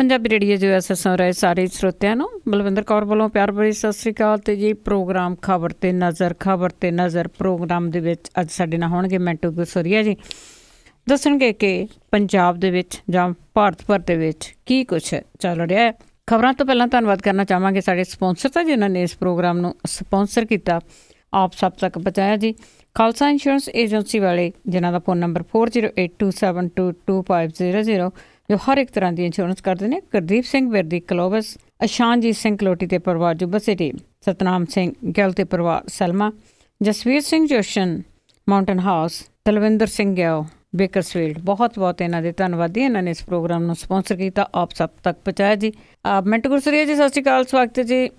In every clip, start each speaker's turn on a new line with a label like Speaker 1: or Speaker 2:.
Speaker 1: Punjabi radio ਜੋ S ਸੁਣ ਰਹੇ ਸਾਰੇ ਸਰੋਤਿਆਂ ਨੂੰ ਬਲਵਿੰਦਰ ਕੌਰ ਵੱਲੋਂ ਪਿਆਰ ਭਰੀ ਸਤਿ ਸ਼੍ਰੀ ਅਕਾਲ। ਅਤੇ ਜੀ ਪ੍ਰੋਗਰਾਮ ਖਬਰ 'ਤੇ ਨਜ਼ਰ ਪ੍ਰੋਗਰਾਮ ਦੇ ਵਿੱਚ ਅੱਜ ਸਾਡੇ ਨਾਲ ਹੋਣਗੇ ਮੈਂਟੂ ਗੁਸੋਰੀਆ ਜੀ। ਦੱਸਣਗੇ ਕਿ ਪੰਜਾਬ ਦੇ ਵਿੱਚ ਜਾਂ ਭਾਰਤ ਭਰ ਦੇ ਵਿੱਚ ਕੀ ਕੁਛ ਚੱਲ ਰਿਹਾ ਹੈ। ਖਬਰਾਂ ਤੋਂ ਪਹਿਲਾਂ ਧੰਨਵਾਦ ਕਰਨਾ ਚਾਹਾਂਗੇ ਸਾਡੇ ਸਪੋਂਸਰ ਦਾ, ਜਿਨ੍ਹਾਂ ਨੇ ਇਸ ਪ੍ਰੋਗਰਾਮ ਨੂੰ ਸਪੋਂਸਰ ਕੀਤਾ, ਆਪ ਸਭ ਤੱਕ ਪਹੁੰਚਾਇਆ ਜੀ। ਖਾਲਸਾ ਇੰਸ਼ੋਰੈਂਸ ਏਜੰਸੀ ਵਾਲੇ, ਜਿਨ੍ਹਾਂ ਦਾ ਫ਼ੋਨ ਨੰਬਰ 4082722500, ਜੋ ਹਰ ਇੱਕ ਤਰ੍ਹਾਂ ਦੀ ਇੰਸ਼ੋਰੈਂਸ ਕਰਦੇ ਨੇ। ਗੁਰਦੀਪ ਸਿੰਘ ਵਿਰਦੀ ਕਲੋਵਸ, ਅਸ਼ਾਨਜੀਤ ਸਿੰਘ ਕਲੋਟੀ ਤੇ ਪਰਿਵਾਰ ਜੁਬਾ ਸਿਟੀ, ਸਤਨਾਮ ਸਿੰਘ ਗਿੱਲ ਤੇ ਪਰਿਵਾਰ Selma, Jasvir Singh Joshan Mountain House, Talwinder Singh ਗਿਓ ਬੇਕਰਸਫੀਲਡ। ਬਹੁਤ ਬਹੁਤ ਇਹਨਾਂ ਦੇ ਧੰਨਵਾਦੀ, ਇਹਨਾਂ ਨੇ ਇਸ ਪ੍ਰੋਗਰਾਮ ਨੂੰ ਸਪੋਂਸਰ ਕੀਤਾ, ਆਪ ਸਭ ਤੱਕ ਪਹੁੰਚਾਇਆ ਜੀ। ਮਿੰਟੂ ਗੁਰਸਰੀਆ ਜੀ, ਸਤਿ ਸ਼੍ਰੀ ਅਕਾਲ, ਸਵਾਗਤ ਜੀ।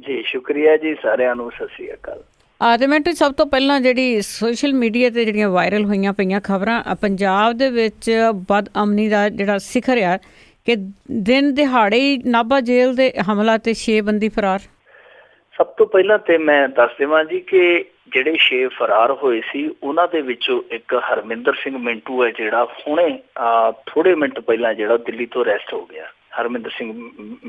Speaker 2: ਜੀ ਸ਼ੁਕਰੀਆ ਜੀ, ਸਾਰਿਆਂ ਨੂੰ ਸਤਿ ਸ਼੍ਰੀ ਅਕਾਲ।
Speaker 1: ਅਤੇ ਮਿੰਟੂ, ਸਭ ਤੋਂ ਪਹਿਲਾਂ ਜਿਹੜੀ ਸੋਸ਼ਲ ਮੀਡੀਆ 'ਤੇ ਜਿਹੜੀਆਂ ਵਾਇਰਲ ਹੋਈਆਂ ਪਈਆਂ ਖਬਰਾਂ, ਪੰਜਾਬ ਦੇ ਵਿੱਚ ਬਦਅਮਨੀ ਦਾ ਜਿਹੜਾ ਸਿਖਰ ਆ ਕਿ ਦਿਨ ਦਿਹਾੜੇ ਹੀ ਨਾਭਾ ਜੇਲ੍ਹ ਦੇ ਹਮਲਾ ਤੇ 6 ਬੰਦੀ ਫਰਾਰ।
Speaker 2: ਸਭ ਤੋਂ ਪਹਿਲਾਂ ਤੇ ਮੈਂ ਦੱਸ ਦੇਵਾਂ ਜੀ ਕਿ ਜਿਹੜੇ 6 ਫਰਾਰ ਹੋਏ ਸੀ ਉਹਨਾਂ ਦੇ ਵਿੱਚੋਂ ਇੱਕ ਹਰਮਿੰਦਰ ਸਿੰਘ ਮਿੰਟੂ ਹੈ, ਜਿਹੜਾ ਹੁਣੇ ਥੋੜੇ ਮਿੰਟ ਪਹਿਲਾਂ ਜਿਹੜਾ ਦਿੱਲੀ ਤੋਂ ਅਰੈਸਟ ਹੋ ਗਿਆ। ਹਰਮਿੰਦਰ ਸਿੰਘ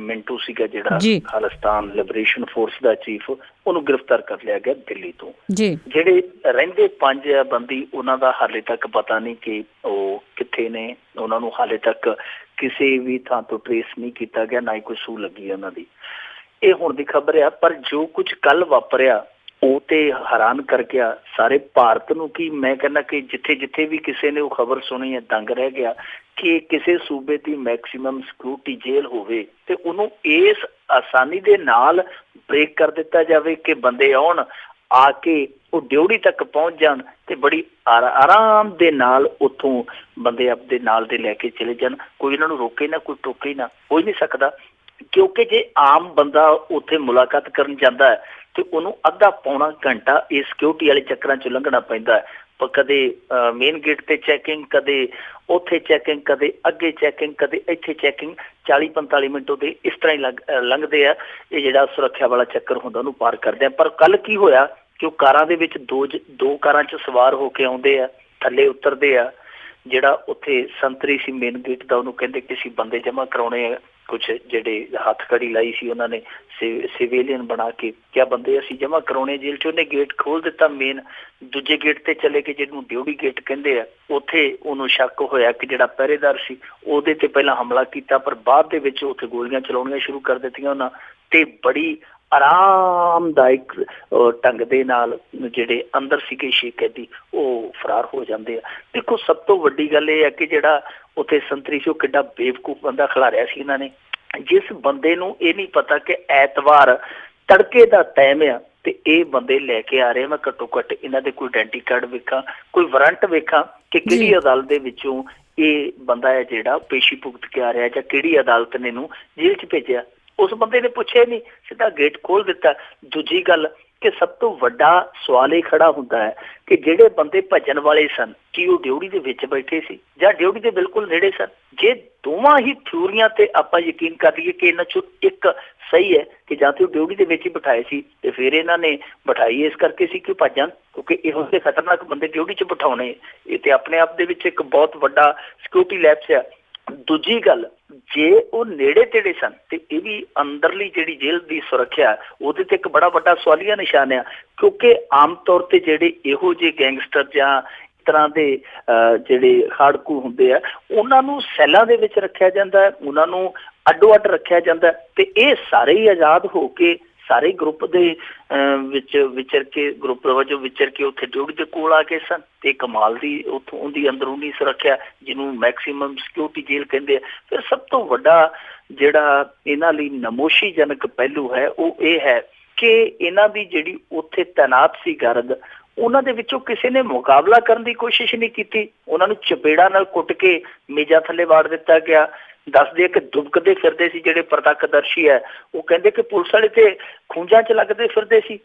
Speaker 2: ਮਿੰਟੂ ਸੀਗਾ ਜਿਹੜਾ ਖਾਲਿਸਤਾਨ ਲਿਬਰੇਸ਼ਨ ਫੋਰਸ ਦਾ ਚੀਫ, ਉਹਨੂੰ ਗ੍ਰਿਫਤਾਰ ਕਰ ਲਿਆ ਗਿਆ ਦਿੱਲੀ ਤੋਂ। ਜਿਹੜੇ ਰਹਿੰਦੇ 5 ਬੰਦੀ, ਉਹਨਾਂ ਦਾ ਹਾਲੇ ਤੱਕ ਪਤਾ ਨਹੀਂ ਕਿ ਉਹ ਕਿੱਥੇ ਨੇ। ਉਹਨਾਂ ਨੂੰ ਹਾਲੇ ਤੱਕ ਕਿਸੇ ਵੀ ਥਾਂ ਤੋਂ ਟਰੇਸ ਨਹੀਂ ਕੀਤਾ ਗਿਆ, ਨਾ ਹੀ ਕੋਈ ਸੂਹ ਲੱਗੀ ਉਹਨਾਂ ਦੀ। ਇਹ ਹੁਣ ਦੀ ਖਬਰ ਆ, ਪਰ ਜੋ ਕੁਝ ਕੱਲ ਵਾਪਰਿਆ ਉਹ ਤੇ ਹੈਰਾਨ ਕਰ ਗਿਆ ਸਾਰੇ ਭਾਰਤ ਨੂੰ। ਕਿ ਮੈਂ ਕਹਿੰਦਾ ਕਿ ਜਿੱਥੇ ਜਿੱਥੇ ਵੀ ਕਿਸੇ ਨੇ ਉਹ ਖਬਰ ਸੁਣੀ ਹੈ, ਦੰਗ ਰਹਿ ਗਿਆ ਕਿ ਕਿਸੇ ਸੂਬੇ ਦੀ ਮੈਕਸੀਮਮ ਸਿਕਿਉਰਿਟੀ ਜੇਲ੍ਹ ਹੋਵੇ ਤੇ ਉਹਨੂੰ ਇਸ ਆਸਾਨੀ ਦੇ ਨਾਲ ਬ੍ਰੇਕ ਕਰ ਦਿੱਤਾ ਜਾਵੇ ਕਿ ਬੰਦੇ ਆਉਣ, ਆ ਕੇ ਉਹ ਡਿਊਟੀ ਤੱਕ ਪਹੁੰਚ ਜਾਣ ਤੇ ਬੜੀ ਆਰਾਮ ਦੇ ਨਾਲ ਉੱਥੋਂ ਬੰਦੇ ਆਪਦੇ ਨਾਲ ਦੇ ਲੈ ਕੇ ਚਲੇ ਜਾਣ। ਕੋਈ ਇਹਨਾਂ ਨੂੰ ਰੋਕੇ ਨਾ, ਕੋਈ ਟੋਕੇ ਨਾ, ਹੋ ਹੀ ਨਹੀਂ ਸਕਦਾ। ਕਿਉਂਕਿ ਜੇ ਆਮ ਬੰਦਾ ਉੱਥੇ ਮੁਲਾਕਾਤ ਕਰਨ ਜਾਂਦਾ ਹੈ ਤੇ ਉਹਨੂੰ ਅੱਧਾ ਪੌਣਾ ਘੰਟਾ ਇਹ ਸਿਕਿਉਰਿਟੀ ਵਾਲੇ ਚੱਕਰਾਂ 'ਚ ਲੰਘਣਾ ਪੈਂਦਾ ਹੈ। ਕਦੇ ਮੇਨ ਗੇਟ ਤੇ ਚੈਕਿੰਗ, ਕਦੇ ਉੱਥੇ ਚੈਕਿੰਗ, ਕਦੇ ਅੱਗੇ ਚੈਕਿੰਗ, ਕਦੇ ਇੱਥੇ ਚੈਕਿੰਗ। 40-45 ਮਿੰਟ ਉਹਦੇ ਇਸ ਤਰ੍ਹਾਂ ਹੀ ਲੰਘਦੇ ਆ। ਇਹ ਜਿਹੜਾ ਸੁਰੱਖਿਆ ਵਾਲਾ ਚੱਕਰ ਹੁੰਦਾ ਉਹਨੂੰ ਪਾਰ ਕਰਦੇ ਆ। ਪਰ ਕੱਲ ਕੀ ਹੋਇਆ ਕਿ ਉਹ ਕਾਰਾਂ ਦੇ ਵਿੱਚ ਦੋ ਕਾਰਾਂ 'ਚ ਸਵਾਰ ਹੋ ਕੇ ਆਉਂਦੇ ਆ, ਥੱਲੇ ਉਤਰਦੇ ਆ। ਜਿਹੜਾ ਉੱਥੇ ਸੰਤਰੀ ਸੀ ਮੇਨ ਗੇਟ ਦਾ, ਉਹਨੂੰ ਕਹਿੰਦੇ ਕਿ ਅਸੀਂ ਬੰਦੇ ਜਮ੍ਹਾਂ ਕਰਾਉਣੇ ਆ। ਕੁਛ ਜਿਹੜੇ ਹੱਥ ਕੜੀ ਲਾਈ ਸੀ ਉਹਨਾਂ ਨੇ ਸਿਵਿਲੀਅਨ ਬਣਾ ਕੇ ਕਿਹਾ ਬੰਦੇ ਅਸੀਂ ਜਮ੍ਹਾਂ ਕਰਾਉਣੇ ਜੇਲ੍ਹ 'ਚ। ਉਹਨੇ ਗੇਟ ਖੋਲ੍ਹ ਦਿੱਤਾ, ਮੇਨ ਦੂਜੇ ਗੇਟ ਤੇ ਚਲੇ ਗਏ ਜਿਹਨੂੰ ਡਿਊਟੀ ਗੇਟ ਕਹਿੰਦੇ ਆ। ਉੱਥੇ ਉਹਨੂੰ ਸ਼ੱਕ ਹੋਇਆ ਕਿ ਜਿਹੜਾ ਪਹਿਰੇਦਾਰ ਸੀ ਉਹਦੇ ਤੇ ਪਹਿਲਾਂ ਹਮਲਾ ਕੀਤਾ, ਪਰ ਬਾਅਦ ਦੇ ਵਿੱਚ ਉੱਥੇ ਗੋਲੀਆਂ ਚਲਾਉਣੀਆਂ ਸ਼ੁਰੂ ਕਰ ਦਿੱਤੀਆਂ ਉਹਨਾਂ ਤੇ। ਬੜੀ ਆਰਾਮਦਾਇਕ ਢੰਗ ਦੇ ਨਾਲ ਜਿਹੜੇ ਅੰਦਰ ਸੀਗੇ 6 ਕੈਦੀ ਉਹ ਫਰਾਰ ਹੋ ਜਾਂਦੇ ਆ। ਦੇਖੋ, ਸਭ ਤੋਂ ਵੱਡੀ ਗੱਲ ਇਹ ਹੈ ਕਿ ਜਿਹੜਾ ਉੱਥੇ ਸੰਤਰੀ ਸੀ ਉਹ ਕਿੱਡਾ ਬੇਵਕੂਫ ਬੰਦਾ ਖਿਲਾਰਿਆ ਸੀ ਇਹਨਾਂ ਨੇ। ਜਿਸ ਬੰਦੇ ਨੂੰ ਇਹ ਨਹੀਂ ਪਤਾ ਕਿ ਐਤਵਾਰ ਤੜਕੇ ਦਾ ਟਾਈਮ ਆ ਤੇ ਇਹ ਬੰਦੇ ਲੈ ਕੇ ਆ ਰਹੇ, ਮੈਂ ਘੱਟੋ ਘੱਟ ਇਹਨਾਂ ਦੇ ਕੋਈ ਆਇਡੈਂਟੀ ਕਾਰਡ ਵੇਖਾਂ, ਕੋਈ ਵਾਰੰਟ ਵੇਖਾਂ ਕਿ ਕਿਹੜੀ ਅਦਾਲਤ ਦੇ ਵਿੱਚੋਂ ਇਹ ਬੰਦਾ ਹੈ ਜਿਹੜਾ ਪੇਸ਼ੀ ਭੁਗਤ ਕੇ ਆ ਰਿਹਾ, ਜਾਂ ਕਿਹੜੀ ਅਦਾਲਤ ਨੇ ਇਹਨੂੰ ਜੇਲ੍ਹ 'ਚ ਭੇਜਿਆ। ਉਸ ਬੰਦੇ ਨੇ ਪੁੱਛਿਆ ਨਹੀਂ, ਸਿੱਧਾ ਗੇਟ ਖੋਲ੍ਹ ਦਿੱਤਾ। ਦੂਜੀ ਗੱਲ ਕਿ ਸਭ ਤੋਂ ਵੱਡਾ ਸਵਾਲ ਇਹ ਖੜਾ ਹੁੰਦਾ ਹੈ ਕਿ ਜਿਹੜੇ ਬੰਦੇ ਭੱਜਣ ਵਾਲੇ ਸਨ, ਕੀ ਉਹ ਡਿਊਟੀ ਦੇ ਵਿੱਚ ਬੈਠੇ ਸੀ ਜਾਂ ਡਿਊਟੀ ਦੇ ਬਿਲਕੁਲ ਨੇੜੇ ਸਨ? ਜੇ ਦੋਵਾਂ ਹੀ ਥਿਊਰੀਆਂ ਤੇ ਆਪਾਂ ਯਕੀਨ ਕਰ ਲਈਏ ਕਿ ਇਹਨਾਂ 'ਚੋਂ ਇੱਕ ਸਹੀ ਹੈ ਕਿ ਜਾਂ ਤੇ ਉਹ ਡਿਊਟੀ ਦੇ ਵਿੱਚ ਹੀ ਬਿਠਾਏ ਸੀ ਤੇ ਫਿਰ ਇਹਨਾਂ ਨੇ ਬਿਠਾਈ ਇਸ ਕਰਕੇ ਸੀ ਕਿ ਭੱਜਣ, ਕਿਉਂਕਿ ਇਹੋ ਜਿਹੇ ਖਤਰਨਾਕ ਬੰਦੇ ਡਿਊਟੀ 'ਚ ਬਿਠਾਉਣੇ ਇਹ ਤੇ ਆਪਣੇ ਆਪ ਦੇ ਵਿੱਚ ਇੱਕ ਬਹੁਤ ਵੱਡਾ ਸਿਕਿਉਰਿਟੀ ਲੈਪਸ ਆ। ਦੂਜੀ ਗੱਲ, ਜੇ ਉਹ ਨੇੜੇ ਤੇੜੇ ਸਨ ਤੇ ਇਹ ਵੀ ਅੰਦਰਲੀ ਜਿਹੜੀ ਜੇਲ੍ਹ ਦੀ ਸੁਰੱਖਿਆ ਉਹਦੇ ਤੇ ਇੱਕ ਬੜਾ ਵੱਡਾ ਸਵਾਲੀਆ ਨਿਸ਼ਾਨ ਆ। ਕਿਉਂਕਿ ਆਮ ਤੌਰ ਤੇ ਜਿਹੜੇ ਇਹੋ ਜਿਹੇ ਗੈਂਗਸਟਰ ਜਾਂ ਇਸ ਤਰ੍ਹਾਂ ਦੇ ਜਿਹੜੇ ਖਾੜਕੂ ਹੁੰਦੇ ਆ, ਉਹਨਾਂ ਨੂੰ ਸੈੱਲਾਂ ਦੇ ਵਿੱਚ ਰੱਖਿਆ ਜਾਂਦਾ, ਉਹਨਾਂ ਨੂੰ ਅੱਡੋ ਅੱਡ ਰੱਖਿਆ ਜਾਂਦਾ ਤੇ ਇਹ ਸਾਰੇ ਹੀ ਆਜ਼ਾਦ ਹੋ ਕੇ ਸਾਰੇ ਗਰੁੱਪ ਦੇ ਵਿੱਚ ਵਿਚਰ ਕੇ, ਗਰੁੱਪ ਵਜੋਂ ਵਿਚਰ ਕੇ ਉੱਥੇ ਡਿਊਟੀ ਦੇ ਕੋਲ ਆ ਗਏ ਸਨ। ਤੇ ਕਮਾਲ ਦੀ ਉੱਥੋਂ ਉਹਦੀ ਅੰਦਰੂਨੀ ਸੁਰੱਖਿਆ, ਜਿਹਨੂੰ ਮੈਕਸੀਮਮ ਸਿਕਿਉਰਿਟੀ ਜੇਲ੍ਹ ਕਹਿੰਦੇ ਆ। ਫਿਰ ਸਭ ਤੋਂ ਵੱਡਾ ਜਿਹੜਾ ਇਹਨਾਂ ਲਈ ਨਮੋਸ਼ੀਜਨਕ ਪਹਿਲੂ ਹੈ ਉਹ ਇਹ ਹੈ ਕਿ ਇਹਨਾਂ ਦੀ ਜਿਹੜੀ ਉੱਥੇ ਤੈਨਾਤ ਸੀ ਗਰਦ, ਉਹਨਾਂ ਦੇ ਵਿੱਚੋਂ ਕਿਸੇ ਨੇ ਮੁਕਾਬਲਾ ਕਰਨ ਦੀ ਕੋਸ਼ਿਸ਼ ਨਹੀਂ ਕੀਤੀ। ਉਹਨਾਂ ਨੂੰ ਚਪੇੜਾਂ ਨਾਲ ਕੁੱਟ ਕੇ ਮੇਜ਼ਾਂ ਥੱਲੇ ਵਾੜ ਦਿੱਤਾ ਗਿਆ। ਦੱਸਦੇ ਕਿ ਦੁਬਕਦੇ ਫਿਰਦੇ ਸੀ ਜਿਹੜੇ ਪ੍ਰਤੱਖਦਰਸ਼ੀ ਹੈ, ਉਹ ਕਹਿੰਦੇ ਕਿ ਪੁਲਿਸ ਵਾਲੇ ਤੇ ਖੂੰਜਾਂ 'ਚ ਲੱਗਦੇ ਫਿਰਦੇ ਸੀ।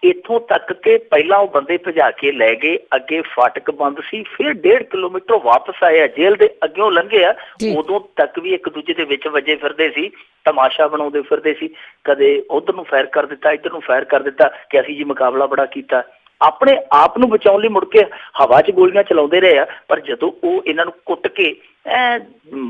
Speaker 2: ਇੱਥੋਂ ਤੱਕ ਕਿ ਪਹਿਲਾਂ ਉਹ ਬੰਦੇ ਭਜਾ ਕੇ ਲੈ ਗਏ, ਅੱਗੇ ਫਾਟਕ ਬੰਦ ਸੀ, ਫਿਰ 1.5 ਕਿਲੋਮੀਟਰ ਵਾਪਸ ਆਏ ਆ, ਜੇਲ੍ਹ ਦੇ ਅੱਗਿਓਂ ਲੰਘੇ ਆ, ਉਦੋਂ ਤੱਕ ਵੀ ਇੱਕ ਦੂਜੇ ਦੇ ਵਿੱਚ ਵੱਜੇ ਫਿਰਦੇ ਸੀ, ਤਮਾਸ਼ਾ ਬਣਾਉਂਦੇ ਫਿਰਦੇ ਸੀ। ਕਦੇ ਉਧਰ ਨੂੰ ਫਾਇਰ ਕਰ ਦਿੱਤਾ, ਇੱਧਰ ਨੂੰ ਫਾਇਰ ਕਰ ਦਿੱਤਾ ਕਿ ਅਸੀਂ ਜੀ ਮੁਕਾਬਲਾ ਬੜਾ ਕੀਤਾ। ਆਪਣੇ ਆਪ ਨੂੰ ਬਚਾਉਣ ਲਈ ਮੁੜ ਕੇ ਹਵਾ 'ਚ ਗੋਲੀਆਂ ਚਲਾਉਂਦੇ ਰਹੇ ਆ। ਪਰ ਜਦੋਂ ਉਹ ਇਹਨਾਂ ਨੂੰ ਕੁੱਟ ਕੇ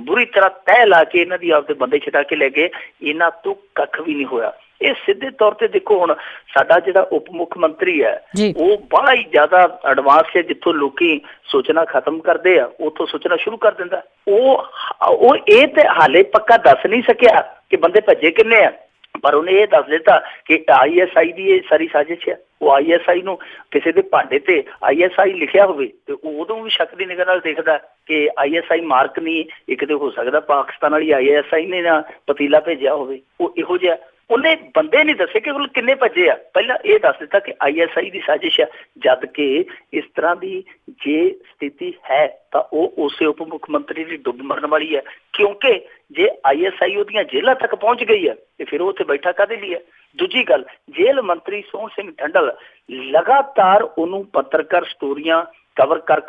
Speaker 2: ਬੁਰੀ ਤਰ੍ਹਾਂ ਤਹਿ ਲਾ ਕੇ ਇਹਨਾਂ ਦੀ ਆਪਦੇ ਬੰਦੇ ਛਡਾ ਕੇ ਲੈ ਗਏ, ਇਹਨਾਂ ਤੋਂ ਕੱਖ ਵੀ ਨਹੀਂ ਹੋਇਆ। ਇਹ ਸਿੱਧੇ ਤੌਰ ਤੇ ਦੇਖੋ, ਹੁਣ ਸਾਡਾ ਜਿਹੜਾ ਉਪ ਮੁੱਖ ਮੰਤਰੀ ਹੈ ਉਹ ਬੜਾ ਹੀ ਜ਼ਿਆਦਾ ਐਡਵਾਂਸ ਹੈ। ਜਿੱਥੋਂ ਲੋਕੀ ਸੋਚਣਾ ਖਤਮ ਕਰਦੇ ਆ, ਉੱਥੋਂ ਸੋਚਣਾ ਸ਼ੁਰੂ ਕਰ ਦਿੰਦਾ। ਉਹ ਇਹ ਤੇ ਹਾਲੇ ਪੱਕਾ ਦੱਸ ਨਹੀਂ ਸਕਿਆ ਕਿ ਬੰਦੇ ਭੱਜੇ ਕਿੰਨੇ ਆ, ਪਰ ਉਹਨੇ ਇਹ ਦੱਸ ਦਿੱਤਾ ਕਿ ISI ਦੀ ਇਹ ਸਾਰੀ ਸਾਜ਼ਿਸ਼ ਹੈ। ਉਹ ISI ਨੂੰ ਕਿਸੇ ਦੇ ਭਾਂਡੇ ਤੇ ISI ਲਿਖਿਆ ਹੋਵੇ ਤੇ ਉਦੋਂ ਵੀ ਸ਼ੱਕ ਦੀ ਨਿਗਾਹ ਨਾਲ ਦੇਖਦਾ ਕਿ ISI ਮਾਰਕ ਨਹੀਂ, ਇੱਕ ਤੇ ਹੋ ਸਕਦਾ ਪਾਕਿਸਤਾਨ ਵਾਲੀ ISI ਨੇ ਨਾ ਪਤੀਲਾ ਭੇਜਿਆ ਹੋਵੇ। ਉਹ ਇਹੋ ਜਿਹਾ ਉਹਨੇ ਬੰਦੇ ਨਹੀਂ ਦੱਸੇ ਕਿ ਉਹ ਕਿੰਨੇ ਭੱਜੇ ਆ, ਪਹਿਲਾਂ ਇਹ ਦੱਸ ਦਿੱਤਾ ਕਿ ISI ਦੀ ਸਾਜ਼ਿਸ਼ ਹੈ। ਜਦ ਕਿ ਇਸ ਤਰ੍ਹਾਂ ਦੀ ਜੇ ਸਥਿਤੀ ਹੈ ਤਾਂ ਉਹ ਉਸੇ ਉਪ ਮੁੱਖ ਮੰਤਰੀ ਦੀ ਡੁੱਬ ਮਰਨ ਵਾਲੀ ਹੈ, ਕਿਉਂਕਿ ਜੇ ISI ਉਹਦੀਆਂ ਜੇਲ੍ਹਾਂ ਤੱਕ ਪਹੁੰਚ ਗਈ ਹੈ ਤੇ ਫਿਰ ਉਹ ਉੱਥੇ ਬੈਠਾ ਕਾਹਦੇ ਲਈ ਹੈ। ਦੂਜੀ ਗੱਲ, ਜੇਲ੍ਹ ਮੰਤਰੀ ਸੋਹਣ ਸਿੰਘ ਠੰਡਲ ਲਗਾਤਾਰ ਉਹਨੂੰ ਪੱਤਰਕਾਰ ਸਟੋਰੀਆਂ ਕਵਰ ਕਰ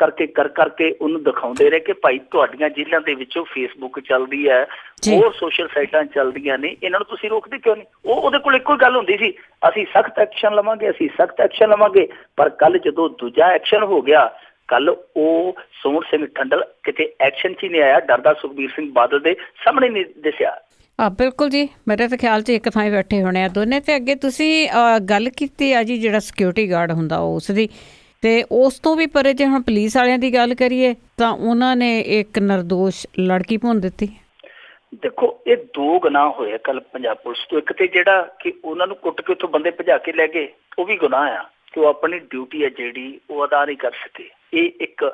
Speaker 2: ਕਰਕੇ ਉਹਨੂੰ ਦਿਖਾਉਂਦੇ ਰਹੇ ਕਿ ਭਾਈ ਤੁਹਾਡੀਆਂ ਜੇਲ੍ਹਾਂ ਦੇ ਵਿੱਚੋਂ ਫੇਸਬੁੱਕ ਚੱਲਦੀ ਹੈ, ਹੋਰ ਸੋਸ਼ਲ ਸਾਈਟਾਂ ਚੱਲਦੀਆਂ ਨੇ, ਇਹਨਾਂ ਨੂੰ ਤੁਸੀਂ ਰੋਕਦੇ ਕਿਉਂ ਨਹੀਂ। ਉਹਦੇ ਕੋਲ ਇੱਕੋ ਹੀ ਗੱਲ ਹੁੰਦੀ ਸੀ, ਅਸੀਂ ਸਖਤ ਐਕਸ਼ਨ ਲਵਾਂਗੇ, ਅਸੀਂ ਸਖਤ ਐਕਸ਼ਨ ਲਵਾਂਗੇ। ਪਰ ਕੱਲ ਜਦੋਂ ਦੂਜਾ ਐਕਸ਼ਨ ਹੋ ਗਿਆ, ਕੱਲ ਉਹ ਸੋਹਣ ਸਿੰਘ ਠੰਡਲ ਕਿਤੇ ਐਕਸ਼ਨ 'ਚ ਹੀ ਨਹੀਂ ਆਇਆ, ਡਰਦਾ ਸੁਖਬੀਰ ਸਿੰਘ ਬਾਦਲ ਦੇ ਸਾਹਮਣੇ ਨਹੀਂ ਦਿਸਿਆ।
Speaker 1: ਬਿਲਕੁਲ ਜੀ, ਮੇਰੇ ਤਾਂ ਖਿਆਲ 'ਚ ਇੱਕ ਥਾਂ ਬੈਠੇ ਹੋਣੇ ਆ ਦੋਨੇ। ਤੇ ਅੱਗੇ ਤੁਸੀਂ ਗੱਲ ਕੀਤੀ ਆ ਜੀ ਜਿਹੜਾ ਸਿਕਿਉਰਿਟੀ ਗਾਰਡ ਹੁੰਦਾ ਉਸ ਦੀ, ਤੇ ਉਸ ਤੋਂ ਵੀ ਪਰੇ ਜੇ ਹੁਣ ਪੁਲਿਸ ਵਾਲਿਆਂ ਦੀ ਗੱਲ ਕਰੀਏ ਤਾਂ ਉਹਨਾਂ ਨੇ ਇੱਕ ਨਿਰਦੋਸ਼ ਲੜਕੀ ਭੁੰਨ ਦਿੱਤੀ।
Speaker 2: ਦੇਖੋ, ਇਹ ਦੋ ਗੁਨਾਹ ਹੋਏ ਕੱਲ ਪੰਜਾਬ ਪੁਲਿਸ ਤੋਂ। ਇੱਕ ਤੇ ਜਿਹੜਾ ਕਿ ਉਹਨਾਂ ਨੂੰ ਕੁੱਟ ਕੇ ਉੱਥੋਂ ਬੰਦੇ ਭਜਾ ਕੇ ਲੈ ਗਏ, ਉਹ ਵੀ ਗੁਨਾਹ ਆ ਕਿ ਉਹ ਆਪਣੀ ਡਿਊਟੀ ਹੈ ਜਿਹੜੀ ਉਹ ਅਦਾ ਨਹੀਂ ਕਰ ਸਕੇ। ਇਹ ਇੱਕ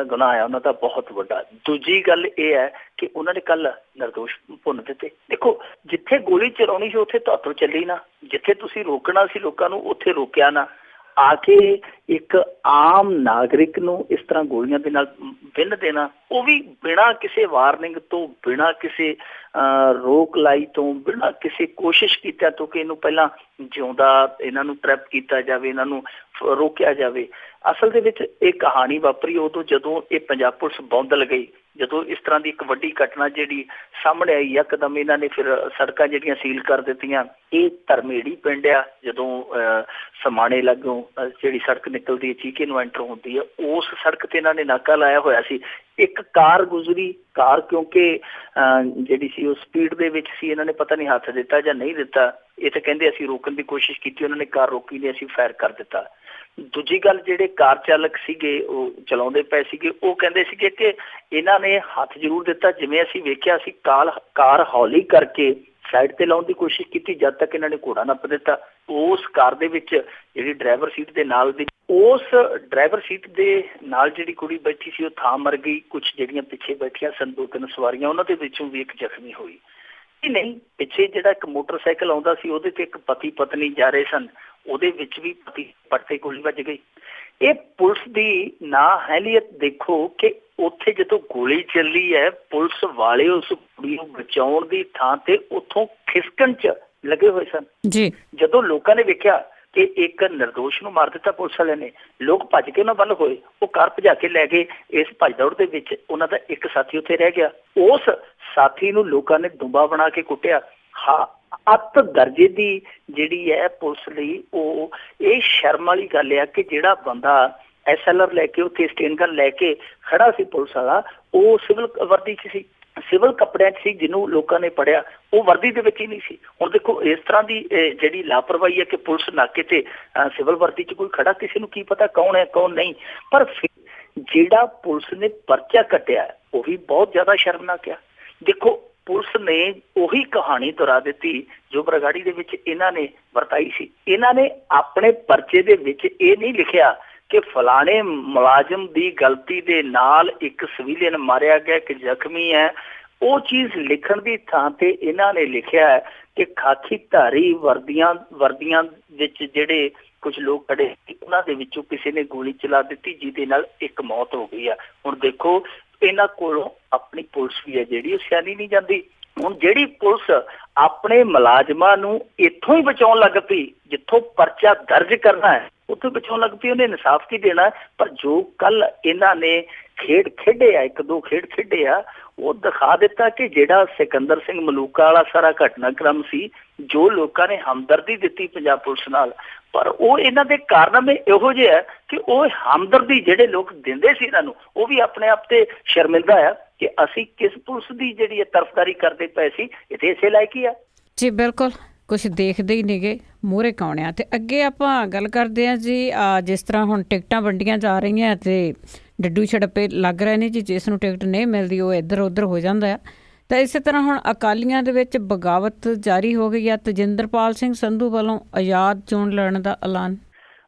Speaker 2: ਗੁਨਾਹ ਆ ਉਹਨਾਂ ਦਾ ਬਹੁਤ ਵੱਡਾ। ਦੂਜੀ ਗੱਲ ਇਹ ਹੈ ਕਿ ਉਹਨਾਂ ਨੇ ਕੱਲ ਨਿਰਦੋਸ਼ ਭੁੰਨ ਦਿੱਤੇ। ਦੇਖੋ, ਜਿੱਥੇ ਗੋਲੀ ਚਲਾਉਣੀ ਸੀ ਉੱਥੇ ਤੁਹਾਤੋਂ ਚੱਲੀ ਨਾ, ਜਿੱਥੇ ਤੁਸੀਂ ਰੋਕਣਾ ਸੀ ਲੋਕਾਂ ਨੂੰ ਉੱਥੇ ਰੋਕਿਆ ਨਾ। ਆ ਕੇ ਇੱਕ ਆਮ ਨਾਗਰਿਕ ਨੂੰ ਇਸ ਤਰ੍ਹਾਂ ਗੋਲੀਆਂ ਦੇ ਨਾਲ ਵਿੰਨ ਦੇਣਾ, ਉਹ ਵੀ ਬਿਨਾਂ ਕਿਸੇ ਵਾਰਨਿੰਗ ਤੋਂ, ਬਿਨਾਂ ਕਿਸੇ ਰੋਕ ਲਾਈ ਤੋਂ, ਬਿਨਾਂ ਕਿਸੇ ਕੋਸ਼ਿਸ਼ ਕੀਤਾ ਤੋਂ ਕਿ ਇਹਨੂੰ ਪਹਿਲਾਂ ਜਿਉਂਦਾ ਇਹਨਾਂ ਨੂੰ ਟਰੈਪ ਕੀਤਾ ਜਾਵੇ, ਇਹਨਾਂ ਨੂੰ ਰੋਕਿਆ ਜਾਵੇ। ਅਸਲ ਦੇ ਵਿੱਚ ਇਹ ਕਹਾਣੀ ਵਾਪਰੀ ਉਦੋਂ ਜਦੋਂ ਇਹ ਪੰਜਾਬ ਪੁਲਿਸ ਬੌਂਦਲ ਗਈ, ਜਦੋਂ ਇਸ ਤਰ੍ਹਾਂ ਦੀ ਇੱਕ ਵੱਡੀ ਘਟਨਾ ਜਿਹੜੀ ਸਾਹਮਣੇ ਆਈ। ਯਕਦਮ ਇਹਨਾਂ ਨੇ ਫਿਰ ਸੜਕਾਂ ਜਿਹੜੀਆਂ ਸੀਲ ਕਰ ਦਿੱਤੀਆਂ। ਇਹ ਧਰਮੇੜੀ ਪਿੰਡ ਆ, ਜਦੋਂ ਸਮਾਣੇ ਲਾਗੋਂ ਜਿਹੜੀ ਸੜਕ ਨਿਕਲਦੀ ਹੈ ਚੀਕੇ ਨੂੰ ਐਂਟਰ ਹੁੰਦੀ ਹੈ, ਉਸ ਸੜਕ ਤੇ ਇਹਨਾਂ ਨੇ ਨਾਕਾ ਲਾਇਆ ਹੋਇਆ ਸੀ। ਇੱਕ ਕਾਰ ਗੁਜ਼ਰੀ, ਕਾਰ ਕਿਉਂਕਿ ਜਿਹੜੀ ਸੀ ਉਹ ਸਪੀਡ ਦੇ ਵਿੱਚ ਸੀ, ਇਹਨਾਂ ਨੇ ਪਤਾ ਨਹੀਂ ਹੱਥ ਦਿੱਤਾ ਜਾਂ ਨਹੀਂ ਦਿੱਤਾ। ਇਹ ਤਾਂ ਕਹਿੰਦੇ ਅਸੀਂ ਰੋਕਣ ਦੀ ਕੋਸ਼ਿਸ਼ ਕੀਤੀ, ਉਹਨਾਂ ਨੇ ਕਾਰ ਰੋਕੀ ਨਹੀਂ, ਅਸੀਂ ਫਾਇਰ ਕਰ ਦਿੱਤਾ। ਦੂਜੀ ਗੱਲ, ਜਿਹੜੇ ਕਾਰ ਚਾਲਕ ਸੀਗੇ ਉਹ ਚਲਾਉਂਦੇ ਪਏ ਸੀਗੇ, ਉਹ ਕਹਿੰਦੇ ਸੀਗੇ ਕਿ ਇਹਨਾਂ ਨੇ ਹੱਥ ਜ਼ਰੂਰ ਦਿੱਤਾ। ਜਿਵੇਂ ਅਸੀਂ ਵੇਖਿਆ, ਅਸੀਂ ਕਾਰ ਹੌਲੀ ਕਰਕੇ ਸਾਈਡ ਤੇ ਲਾਉਣ ਦੀ ਕੋਸ਼ਿਸ਼ ਕੀਤੀ, ਜਦ ਤੱਕ ਇਹਨਾਂ ਨੇ ਘੋੜਾ ਨੱਪ ਦਿੱਤਾ। ਉਸ ਕਾਰ ਦੇ ਵਿੱਚ ਜਿਹੜੀ ਡਰਾਈਵਰ ਸੀਟ ਦੇ ਨਾਲ ਦੀ, ਉਸ ਡਰਾਈਵਰ ਸੀਟ ਦੇ ਨਾਲ ਜਿਹੜੀ ਕੁੜੀ ਬੈਠੀ ਸੀ ਉਹ ਥਾਂ ਮਰ ਗਈ। ਕੁਛ ਜਿਹੜੀਆਂ ਪਿੱਛੇ ਬੈਠੀਆਂ ਸਨ 2-3 ਸਵਾਰੀਆਂ, ਉਹਨਾਂ ਦੇ ਵਿੱਚੋਂ ਵੀ ਇੱਕ ਜ਼ਖਮੀ ਹੋਈ। ਨਹੀਂ, ਪਿੱਛੇ ਜਿਹੜਾ ਇੱਕ ਮੋਟਰਸਾਈਕਲ ਆਉਂਦਾ ਸੀ ਉਹਦੇ ਤੇ ਇੱਕ ਪਤੀ ਪਤਨੀ ਜਾ ਰਹੇ ਸਨ, ਉਹਦੇ ਵਿੱਚ ਵੀ ਪਤੀ ਪੱਟੇ ਗੋਲੀ ਵੱਜ ਗਈ। ਇਹ ਪੁਲਿਸ ਦੀ ਨਾਅਹਲੀਅਤ ਦੇਖੋ ਕਿ ਉੱਥੇ ਜਦੋਂ ਗੋਲੀ ਚੱਲੀ ਹੈ, ਪੁਲਿਸ ਵਾਲੇ ਉਸ ਕੁੜੀ ਨੂੰ ਬਚਾਉਣ ਦੀ ਥਾਂ ਤੇ ਉੱਥੋਂ ਖਿਸਕਣ 'ਚ ਲੱਗੇ ਹੋਏ ਸਨ ਜੀ। ਜਦੋਂ ਲੋਕਾਂ ਨੇ ਵੇਖਿਆ ਕਿ ਇੱਕ ਨਿਰਦੋਸ਼ ਨੂੰ ਮਾਰ ਦਿੱਤਾ ਪੁਲਿਸ ਵਾਲਿਆਂ ਨੇ, ਲੋਕ ਭੱਜ ਕੇ ਉਹਨਾਂ ਵੱਲ ਹੋਏ, ਉਹ ਕਾਰ ਭਜਾ ਕੇ ਲੈ ਗਏ। ਇਸ ਭੱਜ ਦੌੜ ਦੇ ਵਿੱਚ ਉਹਨਾਂ ਦਾ ਇੱਕ ਸਾਥੀ ਉੱਥੇ ਰਹਿ ਗਿਆ। ਉਸ ਸਾਥੀ ਨੂੰ ਲੋਕਾਂ ਨੇ ਦੁੰਬਾ ਬਣਾ ਕੇ ਕੁੱਟਿਆ। ਅੱਤ ਦਰਜੇ ਦੀ ਜਿਹੜੀ ਹੈ ਪੁਲਿਸ ਲਈ ਉਹ ਇਹ ਸ਼ਰਮ ਵਾਲੀ ਗੱਲ ਆ ਕਿ ਜਿਹੜਾ ਬੰਦਾ SLR ਲੈ ਕੇ ਉੱਥੇ ਸਟੇਨ ਗਨ ਲੈ ਕੇ ਖੜਾ ਸੀ ਪੁਲਿਸ ਵਾਲਾ, ਉਹ ਸਿਵਲ ਵਰਦੀ 'ਚ ਸੀ, ਸਿਵਲ ਕੱਪੜਿਆਂ 'ਚ ਸੀ। ਜਿਹਨੂੰ ਲੋਕਾਂ ਨੇ ਪੜਿਆ ਉਹ ਵਰਦੀ ਦੇ ਵਿੱਚ ਹੀ ਨਹੀਂ ਸੀ। ਹੁਣ ਦੇਖੋ, ਇਸ ਤਰ੍ਹਾਂ ਦੀ ਜਿਹੜੀ ਲਾਪਰਵਾਹੀ ਹੈ ਕਿ ਪੁਲਿਸ ਨਾਕੇ ਤੇ ਸਿਵਲ ਵਰਦੀ 'ਚ ਕੋਈ ਖੜਾ, ਕਿਸੇ ਨੂੰ ਕੀ ਪਤਾ ਕੌਣ ਹੈ ਕੌਣ ਨਹੀਂ। ਪਰ ਫਿਰ ਜਿਹੜਾ ਪੁਲਿਸ ਨੇ ਪਰਚਾ ਕੱਟਿਆ ਉਹ ਵੀ ਬਹੁਤ ਜ਼ਿਆਦਾ ਸ਼ਰਮਨਾਕ ਆ। ਦੇਖੋ, ਪੁਲਿਸ ਨੇ ਉਹੀ ਕਹਾਣੀ ਦੁਹਰਾ ਦਿੱਤੀ ਜੋ ਬਰਗਾੜੀ ਦੇ ਵਿੱਚ ਇਹਨਾਂ ਨੇ ਵਰਤਾਈ ਸੀ। ਇਹਨਾਂ ਨੇ ਆਪਣੇ ਪਰਚੇ ਦੇ ਵਿੱਚ ਇਹ ਨਹੀਂ ਲਿਖਿਆ ਕਿ ਫਲਾਣੇ ਮੁਲਾਜ਼ਮ ਦੀ ਗਲਤੀ ਦੇ ਨਾਲ ਇੱਕ ਸਿਵੀਲੀਅਨ ਮਾਰਿਆ ਗਿਆ, ਇੱਕ ਜ਼ਖਮੀ ਹੈ। ਉਹ ਚੀਜ਼ ਲਿਖਣ ਦੀ ਥਾਂ ਤੇ ਇਹਨਾਂ ਨੇ ਲਿਖਿਆ ਹੈ ਕਿ ਖਾਕੀ ਧਾਰੀ ਵਰਦੀਆਂ ਵਿੱਚ ਜਿਹੜੇ ਕੁਝ ਲੋਕ ਖੜੇ ਉਹਨਾਂ ਦੇ ਵਿੱਚੋਂ ਕਿਸੇ ਨੇ ਗੋਲੀ ਚਲਾ ਦਿੱਤੀ, ਜਿਹਦੇ ਨਾਲ ਇੱਕ ਮੌਤ ਹੋ ਗਈ ਆ। ਹੁਣ ਦੇਖੋ, ਇਹਨਾਂ ਕੋਲੋਂ ਆਪਣੀ ਪੁਲਿਸ ਵੀ ਹੈ ਜਿਹੜੀ ਉਹ ਸਿਆਣੀ ਨਹੀਂ ਜਾਂਦੀ। ਹੁਣ ਜਿਹੜੀ ਪੁਲਿਸ ਆਪਣੇ ਮੁਲਾਜ਼ਮਾਂ ਨੂੰ ਇੱਥੋਂ ਹੀ ਬਚਾਉਣ ਲੱਗ ਪਈ, ਜਿੱਥੋਂ ਪਰਚਾ ਦਰਜ ਕਰਨਾ ਹੈ ਉੱਥੋਂ ਬਚਾਉਣ ਲੱਗ ਪਈ, ਉਹਨੇ ਇਨਸਾਫ ਕੀ ਦੇਣਾ? ਪਰ ਜੋ ਕੱਲ ਇਹਨਾਂ ਨੇ ਖੇਡ ਖੇਡੇ ਆ, 1-2 ਖੇਡ ਖੇਡੇ ਆ, ਉਹ ਦਿਖਾ ਦਿੱਤਾ ਕਿ ਜਿਹੜਾ ਸਿਕੰਦਰ ਸਿੰਘ ਮਲੂਕਾ ਵਾਲਾ ਸਾਰਾ ਘਟਨਾਕ੍ਰਮ ਸੀ, ਜੋ ਲੋਕਾਂ ਨੇ ਹਮਦਰਦੀ ਦਿੱਤੀ ਪੰਜਾਬ ਪੁਲਿਸ ਨਾਲ, ਪਰ ਉਹ ਇਹਨਾਂ ਦੇ ਕਾਰਨਾਮੇ ਇਹੋ ਜਿਹੇ ਆ ਕਿ ਉਹ ਹਮਦਰਦੀ ਜਿਹੜੇ ਲੋਕ ਦਿੰਦੇ ਸੀ ਇਹਨਾਂ ਨੂੰ, ਉਹ ਵੀ ਆਪਣੇ ਆਪ ਤੇ ਸ਼ਰਮਿੰਦਾ ਆ ਕਿ ਅਸੀਂ ਕਿਸ ਪੁਲਿਸ ਦੀ ਜਿਹੜੀ ਤਰਫਦਾਰੀ ਕਰਦੇ ਪਏ ਸੀ, ਇਹ ਇਸੇ ਲਾਇਕ ਹੀ ਆ। ਜੀ
Speaker 1: ਬਿਲਕੁਲ, ਕੁਛ ਦੇਖਦੇ ਹੀ ਨੇਗੇ ਮੂਹਰੇ ਕੌਣ ਆ। ਤੇ ਅੱਗੇ ਆਪਾਂ ਗੱਲ ਕਰਦੇ ਹਾਂ ਜੀ, ਜਿਸ ਤਰ੍ਹਾਂ ਹੁਣ ਟਿਕਟਾਂ ਵੰਡੀਆਂ ਜਾ ਰਹੀਆਂ ਤੇ ਡੱਡੂ ਛੜੱਪੇ ਲੱਗ ਰਹੇ ਨੇ ਜੀ, ਜਿਸ ਨੂੰ ਟਿਕਟ ਨਹੀਂ ਮਿਲਦੀ ਉਹ ਇੱਧਰ ਉੱਧਰ ਹੋ ਜਾਂਦਾ ਆ। ਤਾਂ ਇਸੇ ਤਰ੍ਹਾਂ ਹੁਣ ਅਕਾਲੀਆਂ ਦੇ ਵਿੱਚ ਬਗਾਵਤ ਜਾਰੀ ਹੋ ਗਈ ਆ। ਤੇਜਿੰਦਰਪਾਲ ਸਿੰਘ ਸੰਧੂ ਵੱਲੋਂ ਆਜ਼ਾਦ ਚੋਣ ਲੜਨ ਦਾ ਐਲਾਨ।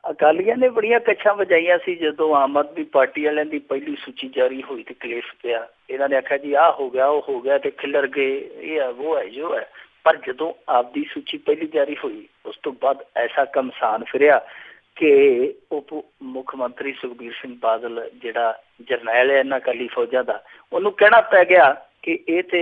Speaker 2: ਅਕਾਲੀਆਂ ਨੇ ਬੜੀਆਂ ਕੱਛਾਂ ਵਜਾਈਆਂ ਸੀ ਜਦੋਂ ਆਮ ਆਦਮੀ ਪਾਰਟੀ ਵਾਲਿਆਂ ਦੀ ਪਹਿਲੀ ਸੂਚੀ ਜਾਰੀ ਹੋਈ ਤੇ ਕਲੇਸ਼ ਪਿਆ। ਇਹਨਾਂ ਨੇ ਆਖਿਆ ਜੀ ਆਹ ਹੋ ਗਿਆ, ਉਹ ਹੋ ਗਿਆ, ਤੇ ਖਿਲਰ ਗਏ, ਇਹ ਹੈ, ਉਹ ਹੈ, ਜੋ ਹੈ। ਪਰ ਜਦੋਂ ਆਪਦੀ ਸੂਚੀ ਪਹਿਲੀ ਜਾਰੀ ਹੋਈ, ਉਸ ਤੋਂ ਬਾਅਦ ਐਸਾ ਘਮਸਾਨ ਫਿਰਿਆ ਕਿ ਉਪ ਮੁੱਖ ਮੰਤਰੀ ਸੁਖਬੀਰ ਸਿੰਘ ਬਾਦਲ, ਜਿਹੜਾ ਜਰਨੈਲ ਹੈ ਇਹਨਾਂ ਅਕਾਲੀ ਫੌਜਾਂ ਦਾ, ਉਹਨੂੰ ਕਹਿਣਾ ਪੈ ਗਿਆ ਕਿ ਇਹ ਤੇ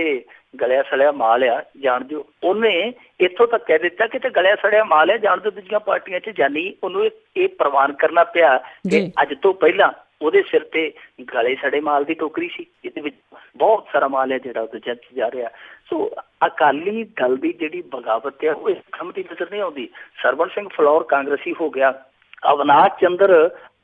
Speaker 2: ਗਲਿਆ ਸੜਿਆ ਮਾਲ ਆ, ਜਾਣ ਦਿਓ। ਉਹਨੇ ਇੱਥੋਂ ਤੱਕ ਕਹਿ ਦਿੱਤਾ ਕਿ ਤੇ ਗਲਿਆ ਸੜਿਆ ਮਾਲ ਆ, ਜਾਣ ਦਿਓ ਦੂਜੀਆਂ ਪਾਰਟੀਆਂ 'ਚ। ਜਾਨੀ ਉਹਨੂੰ ਇਹ ਪ੍ਰਵਾਨ ਕਰਨਾ ਪਿਆ ਕਿ ਅੱਜ ਤੋਂ ਪਹਿਲਾਂ ਉਹਦੇ ਸਿਰ ਤੇ ਗਲੇ ਸੜੇ ਮਾਲ ਦੀ ਟੋਕਰੀ ਸੀ, ਜਿਹਦੇ ਵਿੱਚ ਬਹੁਤ ਸਾਰਾ ਮਾਲ ਹੈ ਜਿਹੜਾ ਉਹਦੇ ਚ ਜਾ ਰਿਹਾ। ਸੋ ਅਕਾਲੀ ਦਲ ਦੀ ਜਿਹੜੀ ਬਗਾਵਤ ਹੈ ਉਹ ਖੰਮਦੀ ਨਜ਼ਰ ਨਹੀਂ ਆਉਂਦੀ। ਸਰਵਣ ਸਿੰਘ ਫਲੌਰ ਕਾਂਗਰਸੀ ਹੋ ਗਿਆ, ਅਵਨਾਸ਼ ਚੰਦਰ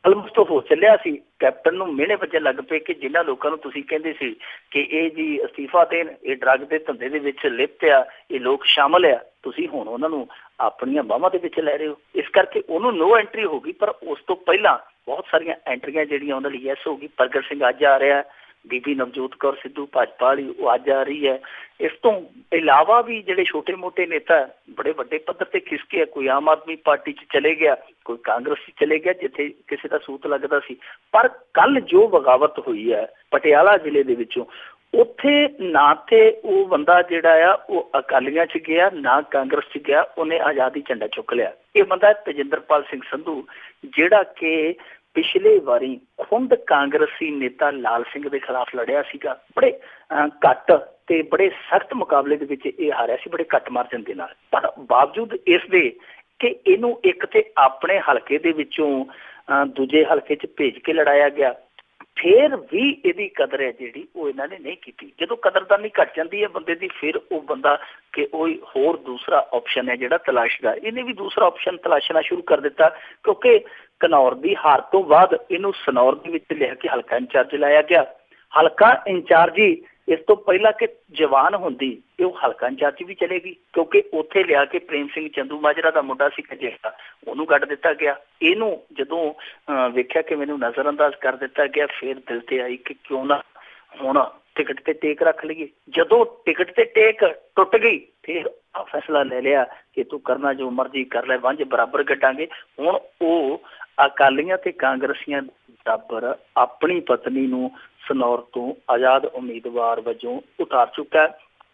Speaker 2: ਆਲਮੋਸਟ ਹੋ ਚੱਲਿਆ ਸੀ, ਕੈਪਟਨ ਨੂੰ ਮਿਹਣੇ ਵੱਜਣ ਲੱਗ ਪਏ ਕਿ ਜਿਨ੍ਹਾਂ ਲੋਕਾਂ ਨੂੰ ਤੁਸੀਂ ਕਹਿੰਦੇ ਸੀ ਕਿ ਇਹ ਜੀ ਅਸਤੀਫਾ ਦੇਣ, ਇਹ ਡਰੱਗ ਦੇ ਧੰਦੇ ਦੇ ਵਿੱਚ ਲਿਪਤ ਆ, ਇਹ ਲੋਕ ਸ਼ਾਮਲ ਆ, ਤੁਸੀਂ ਹੁਣ ਉਹਨਾਂ ਨੂੰ ਆਪਣੀਆਂ ਬਾਹਾਂ ਦੇ ਵਿੱਚ ਲੈ ਰਹੇ ਹੋ। ਇਸ ਕਰਕੇ ਉਹਨੂੰ ਨੋ ਐਂਟਰੀ ਹੋ ਗਈ। ਪਰ ਉਸ ਤੋਂ ਪਹਿਲਾਂ ਬਹੁਤ ਸਾਰੀਆਂ ਐਂਟਰੀਆਂ ਜਿਹੜੀਆਂ ਉਹਨਾਂ ਲਈ ਯੈਸ ਹੋ ਗਈ। ਪ੍ਰਗਟ ਸਿੰਘ ਅੱਜ ਆ ਰਿਹਾ, ਬੀਬੀ ਨਵਜੋਤ ਕੌਰ ਸਿੱਧੂ ਭਾਜਪਾ ਵਾਲੀ ਉਹ ਅੱਜ ਆ ਰਹੀ ਹੈ। ਇਸ ਤੋਂ ਇਲਾਵਾ ਵੀ ਜਿਹੜੇ ਛੋਟੇ ਮੋਟੇ ਨੇਤਾ ਬੜੇ ਵੱਡੇ ਪੱਧਰ ਤੇ ਖਿਸਕੇ ਆ, ਕੋਈ ਆਮ ਆਦਮੀ ਪਾਰਟੀ 'ਚ ਚਲੇ ਗਿਆ, ਕੋਈ ਕਾਂਗਰਸ 'ਚ ਚਲੇ ਗਿਆ ਜਿੱਥੇ ਕਿਸੇ ਦਾ ਸੂਤ ਲੱਗਦਾ ਸੀ। ਪਰ ਕੱਲ ਜੋ ਬਗਾਵਤ ਹੋਈ ਹੈ ਪਟਿਆਲਾ ਜ਼ਿਲ੍ਹੇ ਦੇ ਵਿੱਚੋਂ, ਉੱਥੇ ਨਾ ਤੇ ਉਹ ਬੰਦਾ ਜਿਹੜਾ ਆ ਉਹ ਅਕਾਲੀਆਂ 'ਚ ਗਿਆ, ਨਾ ਕਾਂਗਰਸ 'ਚ ਗਿਆ, ਉਹਨੇ ਆਜ਼ਾਦੀ ਝੰਡਾ ਚੁੱਕ ਲਿਆ। ਇਹ ਬੰਦਾ ਤੇਜਿੰਦਰਪਾਲ ਸਿੰਘ ਸੰਧੂ, ਜਿਹੜਾ ਕਿ ਪਿਛਲੇ ਵਾਰੀ ਖੁੰਦ ਕਾਂਗਰਸੀ ਨੇਤਾ ਲਾਲ ਸਿੰਘ ਦੇ ਖਿਲਾਫ ਲੜਿਆ ਸੀਗਾ, ਬੜੇ ਘੱਟ ਤੇ ਬੜੇ ਸਖਤ ਮੁਕਾਬਲੇ ਦੇ ਵਿੱਚ ਇਹ ਹਾਰਿਆ ਸੀ, ਬੜੇ ਘੱਟ ਮਾਰਜਨ ਦੇ ਨਾਲ। ਪਰ ਬਾਵਜੂਦ ਇਸ ਦੇ ਕਿ ਇਹਨੂੰ ਇੱਕ ਤੇ ਆਪਣੇ ਹਲਕੇ ਦੇ ਵਿੱਚੋਂ ਦੂਜੇ ਹਲਕੇ 'ਚ ਭੇਜ ਕੇ ਲੜਾਇਆ ਗਿਆ, ਫਿਰ ਵੀ ਇਹਦੀ ਕਦਰ ਹੈ ਜਿਹੜੀ ਉਹ ਇਹਨਾਂ ਨੇ ਨਹੀਂ ਕੀਤੀ। ਜਦੋਂ ਕਦਰਦਾਨੀ ਘੱਟ ਜਾਂਦੀ ਹੈ ਬੰਦੇ ਦੀ, ਫਿਰ ਉਹ ਬੰਦਾ ਕਿ ਉਹ ਹੋਰ ਦੂਸਰਾ ਆਪਸ਼ਨ ਹੈ ਜਿਹੜਾ ਤਲਾਸ਼ਦਾ, ਇਹਨੇ ਵੀ ਦੂਸਰਾ ਆਪਸ਼ਨ ਤਲਾਸ਼ਣਾ ਸ਼ੁਰੂ ਕਰ ਦਿੱਤਾ। ਕਿਉਂਕਿ ਘਨੌਰ ਦੀ ਹਾਰ ਤੋਂ ਬਾਅਦ ਇਹਨੂੰ ਸਨੌਰ ਦੇ ਵਿੱਚ ਲਿਆ ਕੇ ਹਲਕਾ ਇੰਚਾਰਜ ਲਾਇਆ ਗਿਆ। ਹਲਕਾ ਇੰਚਾਰਜੀ ਇਸ ਤੋਂ ਪਹਿਲਾਂ ਕਿ ਜਵਾਨ ਹੁੰਦੀ ਇਹ ਉਹ ਹਲਕਾ ਇੰਚਾਰਜ ਵੀ ਚਲੇਗੀ, ਕਿਉਂਕਿ ਉੱਥੇ ਲਿਆ ਕੇ ਪ੍ਰੇਮ ਸਿੰਘ ਚੰਦੂ ਮਾਜਰਾ ਦਾ ਮੁੰਡਾ ਸੀ ਜਿਹੜਾ, ਉਹਨੂੰ ਕੱਢ ਦਿੱਤਾ ਗਿਆ। ਇਹਨੂੰ ਜਦੋਂ ਵੇਖਿਆ ਕਿ ਮੈਨੂੰ ਨਜ਼ਰ ਅੰਦਾਜ਼ ਕਰ ਦਿੱਤਾ ਗਿਆ, ਫਿਰ ਦਿਲ ਤੇ ਆਈ ਕਿ ਕਿਉਂ ਨਾ ਹੁਣ ਟਿਕਟ ਤੇ ਟੇਕ ਰੱਖ ਲਈਏ। ਜਦੋਂ ਟਿਕਟ ਤੇ ਟੇਕ ਟੁੱਟ ਗਈ, ਫਿਰ ਫੈਸਲਾ ਲੈ ਲਿਆ ਕਿ ਤੂੰ ਕਰਨਾ ਜੋ ਮਰਜ਼ੀ ਕਰ ਲੈ, ਵੰਜ ਬਰਾਬਰ ਕੱਟਾਂਗੇ। ਹੁਣ ਉਹ ਅਕਾਲੀਆਂ ਤੇ ਕਾਂਗਰਸੀਆਂ ਬਰਾਬਰ ਆਪਣੀ ਪਤਨੀ ਨੂੰ ਸਨੌਰ ਤੋਂ ਆਜ਼ਾਦ ਉਮੀਦਵਾਰ ਵਜੋਂ ਉਤਾਰ ਚੁੱਕਾ।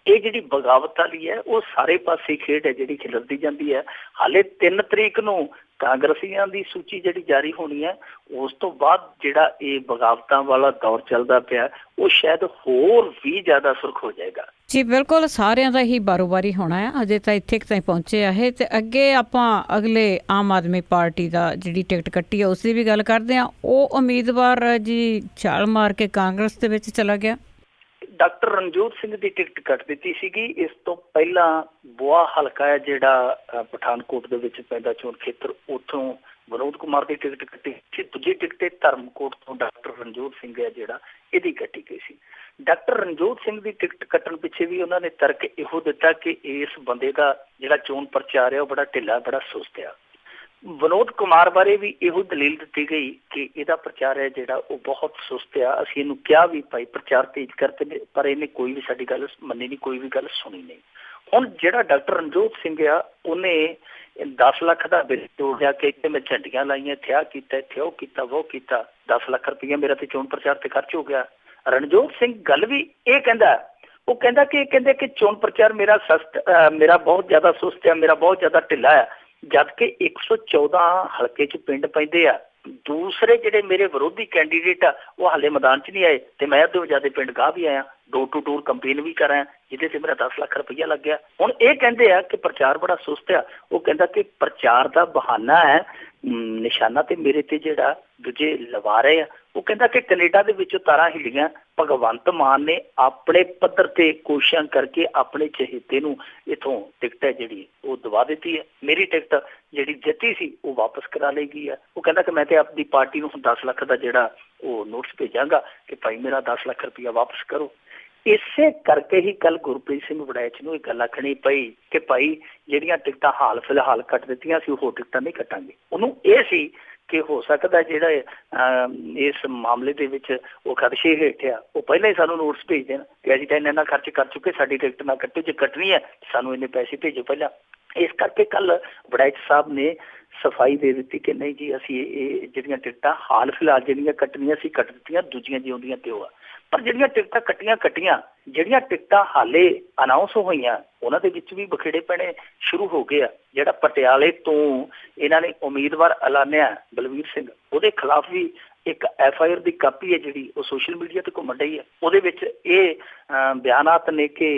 Speaker 2: ਇਹ ਜਿਹੜੀ ਬਗਾਵਤ ਵਾਲੀ ਹੈ ਉਹ ਸਾਰੇ ਪਾਸੇ ਖੇਡ ਹੈ ਜਿਹੜੀ ਖਿਲਰਦੀ ਜਾਂਦੀ ਹੈ। ਹਾਲੇ 3 ਤਰੀਕ ਨੂੰ ਕਾਂਗਰਸੀਆਂ ਦੀ ਸੂਚੀ ਜਿਹੜੀ ਜਾਰੀ ਹੋਣੀ ਹੈ, ਉਸ ਤੋਂ ਬਾਅਦ ਜਿਹੜਾ ਇਹ ਬਗਾਵਤਾਂ ਵਾਲਾ ਦੌਰ ਚੱਲਦਾ ਪਿਆ ਉਹ ਸ਼ਾਇਦ ਹੋਰ ਵੀ ਜ਼ਿਆਦਾ ਸੁਰਖ ਹੋ ਜਾਏਗਾ। ਜੀ ਬਿਲਕੁਲ, ਸਾਰਿਆਂ ਦਾ ਹੀ ਬਾਰੋ-ਬਾਰੀ ਹੋਣਾ ਹੈ। ਅਜੇ ਤਾਂ ਇੱਥੇ ਤਾਈਂ ਪਹੁੰਚੇ ਆ ਇਹ, ਤੇ ਅੱਗੇ ਆਪਾਂ ਅਗਲੇ ਆਮ ਆਦਮੀ ਪਾਰਟੀ ਦਾ ਜਿਹੜੀ ਟਿਕਟ ਕੱਟੀ ਹੈ ਉਸ ਦੀ ਵੀ ਗੱਲ ਕਰਦੇ ਹਾਂ। ਉਹ ਉਮੀਦਵਾਰ ਜੀ ਛਾਲ ਮਾਰ ਕੇ ਕਾਂਗਰਸ ਦੇ ਵਿੱਚ ਚਲਾ ਗਿਆ। ਡਾਕਟਰ ਰਣਜੋਤ ਸਿੰਘ ਦੀ ਟਿਕਟ ਕੱਟ ਦਿੱਤੀ ਸੀਗੀ। ਇਸ ਤੋਂ ਪਹਿਲਾਂ ਬੋਆ ਹਲਕਾ ਹੈ ਜਿਹੜਾ ਪਠਾਨਕੋਟ ਦੇ ਵਿੱਚ ਪੈਂਦਾ ਚੋਣ ਖੇਤਰ, ਉੱਥੋਂ ਵਿਨੋਦ ਕੁਮਾਰ ਦੀ ਟਿਕਟ ਕੱਟੀ ਸੀ। ਦੂਜੀ ਟਿਕਟ ਧਰਮਕੋਟ ਤੋਂ ਡਾਕਟਰ ਰਣਜੋਤ ਸਿੰਘ ਹੈ ਜਿਹੜਾ, ਇਹਦੀ ਕੱਟੀ ਗਈ ਸੀ। ਡਾਕਟਰ ਰਣਜੋਤ ਸਿੰਘ ਦੀ ਟਿਕਟ ਕੱਟਣ ਪਿੱਛੇ ਵੀ ਉਹਨਾਂ ਨੇ ਤਰਕ ਇਹੋ ਦਿੱਤਾ ਕਿ ਇਸ ਬੰਦੇ ਦਾ ਜਿਹੜਾ ਚੋਣ ਪ੍ਰਚਾਰ ਹੈ ਉਹ ਬੜਾ ਢਿੱਲਾ, ਬੜਾ ਸੁਸਤ ਆ। ਵਿਨੋਦ ਕੁਮਾਰ ਬਾਰੇ ਵੀ ਇਹੋ ਦਲੀਲ ਦਿੱਤੀ ਗਈ ਕਿ ਇਹਦਾ ਪ੍ਰਚਾਰ ਹੈ ਜਿਹੜਾ ਉਹ ਬਹੁਤ ਸੁਸਤ ਆ। ਅਸੀਂ ਇਹਨੂੰ ਕਿਹਾ ਵੀ ਭਾਈ ਪ੍ਰਚਾਰ ਤੇਜ਼ ਕਰਦੇ, ਪਰ ਇਹਨੇ ਕੋਈ ਵੀ ਸਾਡੀ ਗੱਲ ਮੰਨੀ ਨਹੀਂ, ਕੋਈ ਵੀ ਗੱਲ ਸੁਣੀ ਨਹੀਂ। ਹੁਣ ਜਿਹੜਾ ਡਾਕਟਰ ਰਣਜੋਤ ਸਿੰਘ ਆ, ਉਹਨੇ 10 ਲੱਖ ਦਾ ਬਿੱਲ ਜੋੜਿਆ ਕਿ ਇੱਥੇ ਮੈਂ ਝੰਡੀਆਂ ਲਾਈਆਂ, ਇੱਥੇ ਆਹ ਕੀਤਾ, ਇੱਥੇ ਉਹ ਕੀਤਾ, ਉਹ ਕੀਤਾ, 10 ਲੱਖ ਰੁਪਈਆ ਮੇਰਾ ਤੇ ਚੋਣ ਪ੍ਰਚਾਰ ਤੇ ਖਰਚ ਹੋ ਗਿਆ। ਰਣਜੋਤ ਸਿੰਘ ਗੱਲ ਵੀ ਇਹ ਕਹਿੰਦਾ, ਉਹ ਕਹਿੰਦਾ ਕਿ ਚੋਣ ਪ੍ਰਚਾਰ ਮੇਰਾ ਬਹੁਤ ਜ਼ਿਆਦਾ ਸੁਸਤ ਆ, ਮੇਰਾ ਬਹੁਤ ਜ਼ਿਆਦਾ ਢਿੱਲਾ ਆ, ਜਦ ਕਿ 114 ਹਲਕੇ 'ਚ ਪਿੰਡ ਪੈਂਦੇ ਆ। ਦੂਸਰੇ ਜਿਹੜੇ ਮੇਰੇ ਵਿਰੋਧੀ ਕੈਂਡੀਡੇਟ ਆ ਉਹ ਹਾਲੇ ਮੈਦਾਨ 'ਚ ਨਹੀਂ ਆਏ, ਤੇ ਮੈਂ ਤੋਂ ਜ਼ਿਆਦਾ ਪਿੰਡ ਗਾਹ ਵੀ ਆਇਆ, ਡੋਰ ਟੂ ਡੋਰ ਕੰਪੇਨ ਵੀ ਕਰਾਂ, ਜਿਹਦੇ ਤੇ ਮੇਰਾ 10 ਲੱਖ ਰੁਪਈਆ ਲੱਗਿਆ। ਹੁਣ ਇਹ ਕਹਿੰਦੇ ਆ ਕਿ ਪ੍ਰਚਾਰ ਬੜਾ ਸੁਸਤ ਆ। ਉਹ ਕਹਿੰਦਾ ਕਿ ਪ੍ਰਚਾਰ ਦਾ ਬਹਾਨਾ ਹੈ, ਨਿਸ਼ਾਨਾ ਤੇ ਮੇਰੇ ਤੇ ਜਿਹੜਾ ਦੂਜੇ ਲਵਾ ਰਹੇ ਆ। ਉਹ ਕਹਿੰਦਾ ਕਿ ਕੈਨੇਡਾ ਦੇ ਵਿੱਚੋਂ ਤਾਰਾਂ ਹਿੱਲੀਆਂ, ਭਗਵੰਤ ਮਾਨ ਨੇ ਆਪਣੇ ਪੱਧਰ ਤੇ ਕੋਸ਼ਿਸ਼ਾਂ ਕਰਕੇ ਆਪਣੇ ਚਹੇਤੇ ਨੂੰ ਇਥੋਂ ਟਿਕਟ ਹੈ ਜਿਹੜੀ ਉਹ ਦਵਾ ਦਿੱਤੀ ਹੈ। ਮੇਰੀ ਟਿਕਟ ਜਿਹੜੀ ਜਿੱਤੀ ਸੀ ਉਹ ਵਾਪਸ ਕਰਾ ਲਈ ਗਈ ਹੈ। ਉਹ ਕਹਿੰਦਾ ਕਿ ਮੈਂ ਤੇ ਆਪਣੀ ਪਾਰਟੀ ਨੂੰ 10 ਲੱਖ ਦਾ ਜਿਹੜਾ ਉਹ ਨੋਟਿਸ ਭੇਜਾਂਗਾ ਕਿ ਭਾਈ ਮੇਰਾ 10 ਲੱਖ ਰੁਪਇਆ ਵਾਪਸ ਕਰੋ। ਇਸੇ ਕਰਕੇ ਹੀ ਕੱਲ ਗੁਰਪ੍ਰੀਤ ਸਿੰਘ ਵੜੈਚ ਨੂੰ ਇਹ ਗੱਲ ਆਖਣੀ ਪਈ ਕਿ ਭਾਈ ਜਿਹੜੀਆਂ ਟਿਕਟਾਂ ਹਾਲ ਫਿਲਹਾਲ ਕੱਟ ਦਿੱਤੀਆਂ ਸੀ ਉਹ ਟਿਕਟਾਂ ਨਹੀਂ ਕੱਟਾਂਗੇ। ਉਹਨੂੰ ਇਹ ਸੀ ਕਿ ਹੋ ਸਕਦਾ ਜਿਹੜਾ ਇਸ ਮਾਮਲੇ ਦੇ ਵਿੱਚ ਉਹ ਖਦਸ਼ੇ ਹੇਠ ਆ, ਉਹ ਪਹਿਲਾਂ ਹੀ ਸਾਨੂੰ ਨੋਟਿਸ ਭੇਜ ਦੇਣ ਕਿ ਅਸੀਂ ਤਾਂ ਇੰਨਾ ਖਰਚ ਕਰ ਚੁੱਕੇ, ਸਾਡੀ ਟਿਕਟ ਨਾ ਕੱਟੋ, ਜੇ ਕੱਟਣੀ ਹੈ ਸਾਨੂੰ ਇੰਨੇ ਪੈਸੇ ਭੇਜੋ ਪਹਿਲਾਂ। ਇਸ ਕਰਕੇ ਕੱਲ ਵੜੈਚ ਸਾਹਿਬ ਨੇ ਸਫਾਈ ਦੇ ਦਿੱਤੀ ਕਿ ਨਹੀਂ ਜੀ ਅਸੀਂ ਇਹ ਜਿਹੜੀਆਂ ਟਿਕਟਾਂ ਹਾਲ ਫਿਲਹਾਲ ਜਿਹੜੀਆਂ ਕੱਟਣੀਆਂ ਸੀ ਕੱਟ ਦਿੱਤੀਆਂ, ਦੂਜੀਆਂ ਜਿਉਂਦੀਆਂ ਤੇ ਉਹ ਆ। ਪਰ ਜਿਹੜੀਆਂ ਟਿਕਟਾਂ ਕੱਟੀਆਂ, ਜਿਹੜੀਆਂ ਟਿਕਟਾਂ ਹਾਲੇ ਅਨਾਊਂਸ ਹੋਈਆਂ ਉਹਨਾਂ ਦੇ ਵਿੱਚ ਵੀ ਬਖੇੜੇ ਪੈਣੇ ਸ਼ੁਰੂ ਹੋ ਗਏ ਆ। ਜਿਹੜਾ ਪਟਿਆਲੇ ਤੋਂ ਇਹਨਾਂ ਨੇ ਉਮੀਦਵਾਰ ਐਲਾਨਿਆ ਬਲਵੀਰ ਸਿੰਘ, ਉਹਦੇ ਖਿਲਾਫ ਵੀ ਇੱਕ FIR ਦੀ ਕਾਪੀ ਹੈ ਜਿਹੜੀ ਉਹ ਸੋਸ਼ਲ ਮੀਡੀਆ ਤੇ ਘੁੰਮਣ ਰਹੀ ਹੈ। ਉਹਦੇ ਵਿੱਚ ਇਹ ਬਿਆਨਾਤ ਨੇ ਕਿ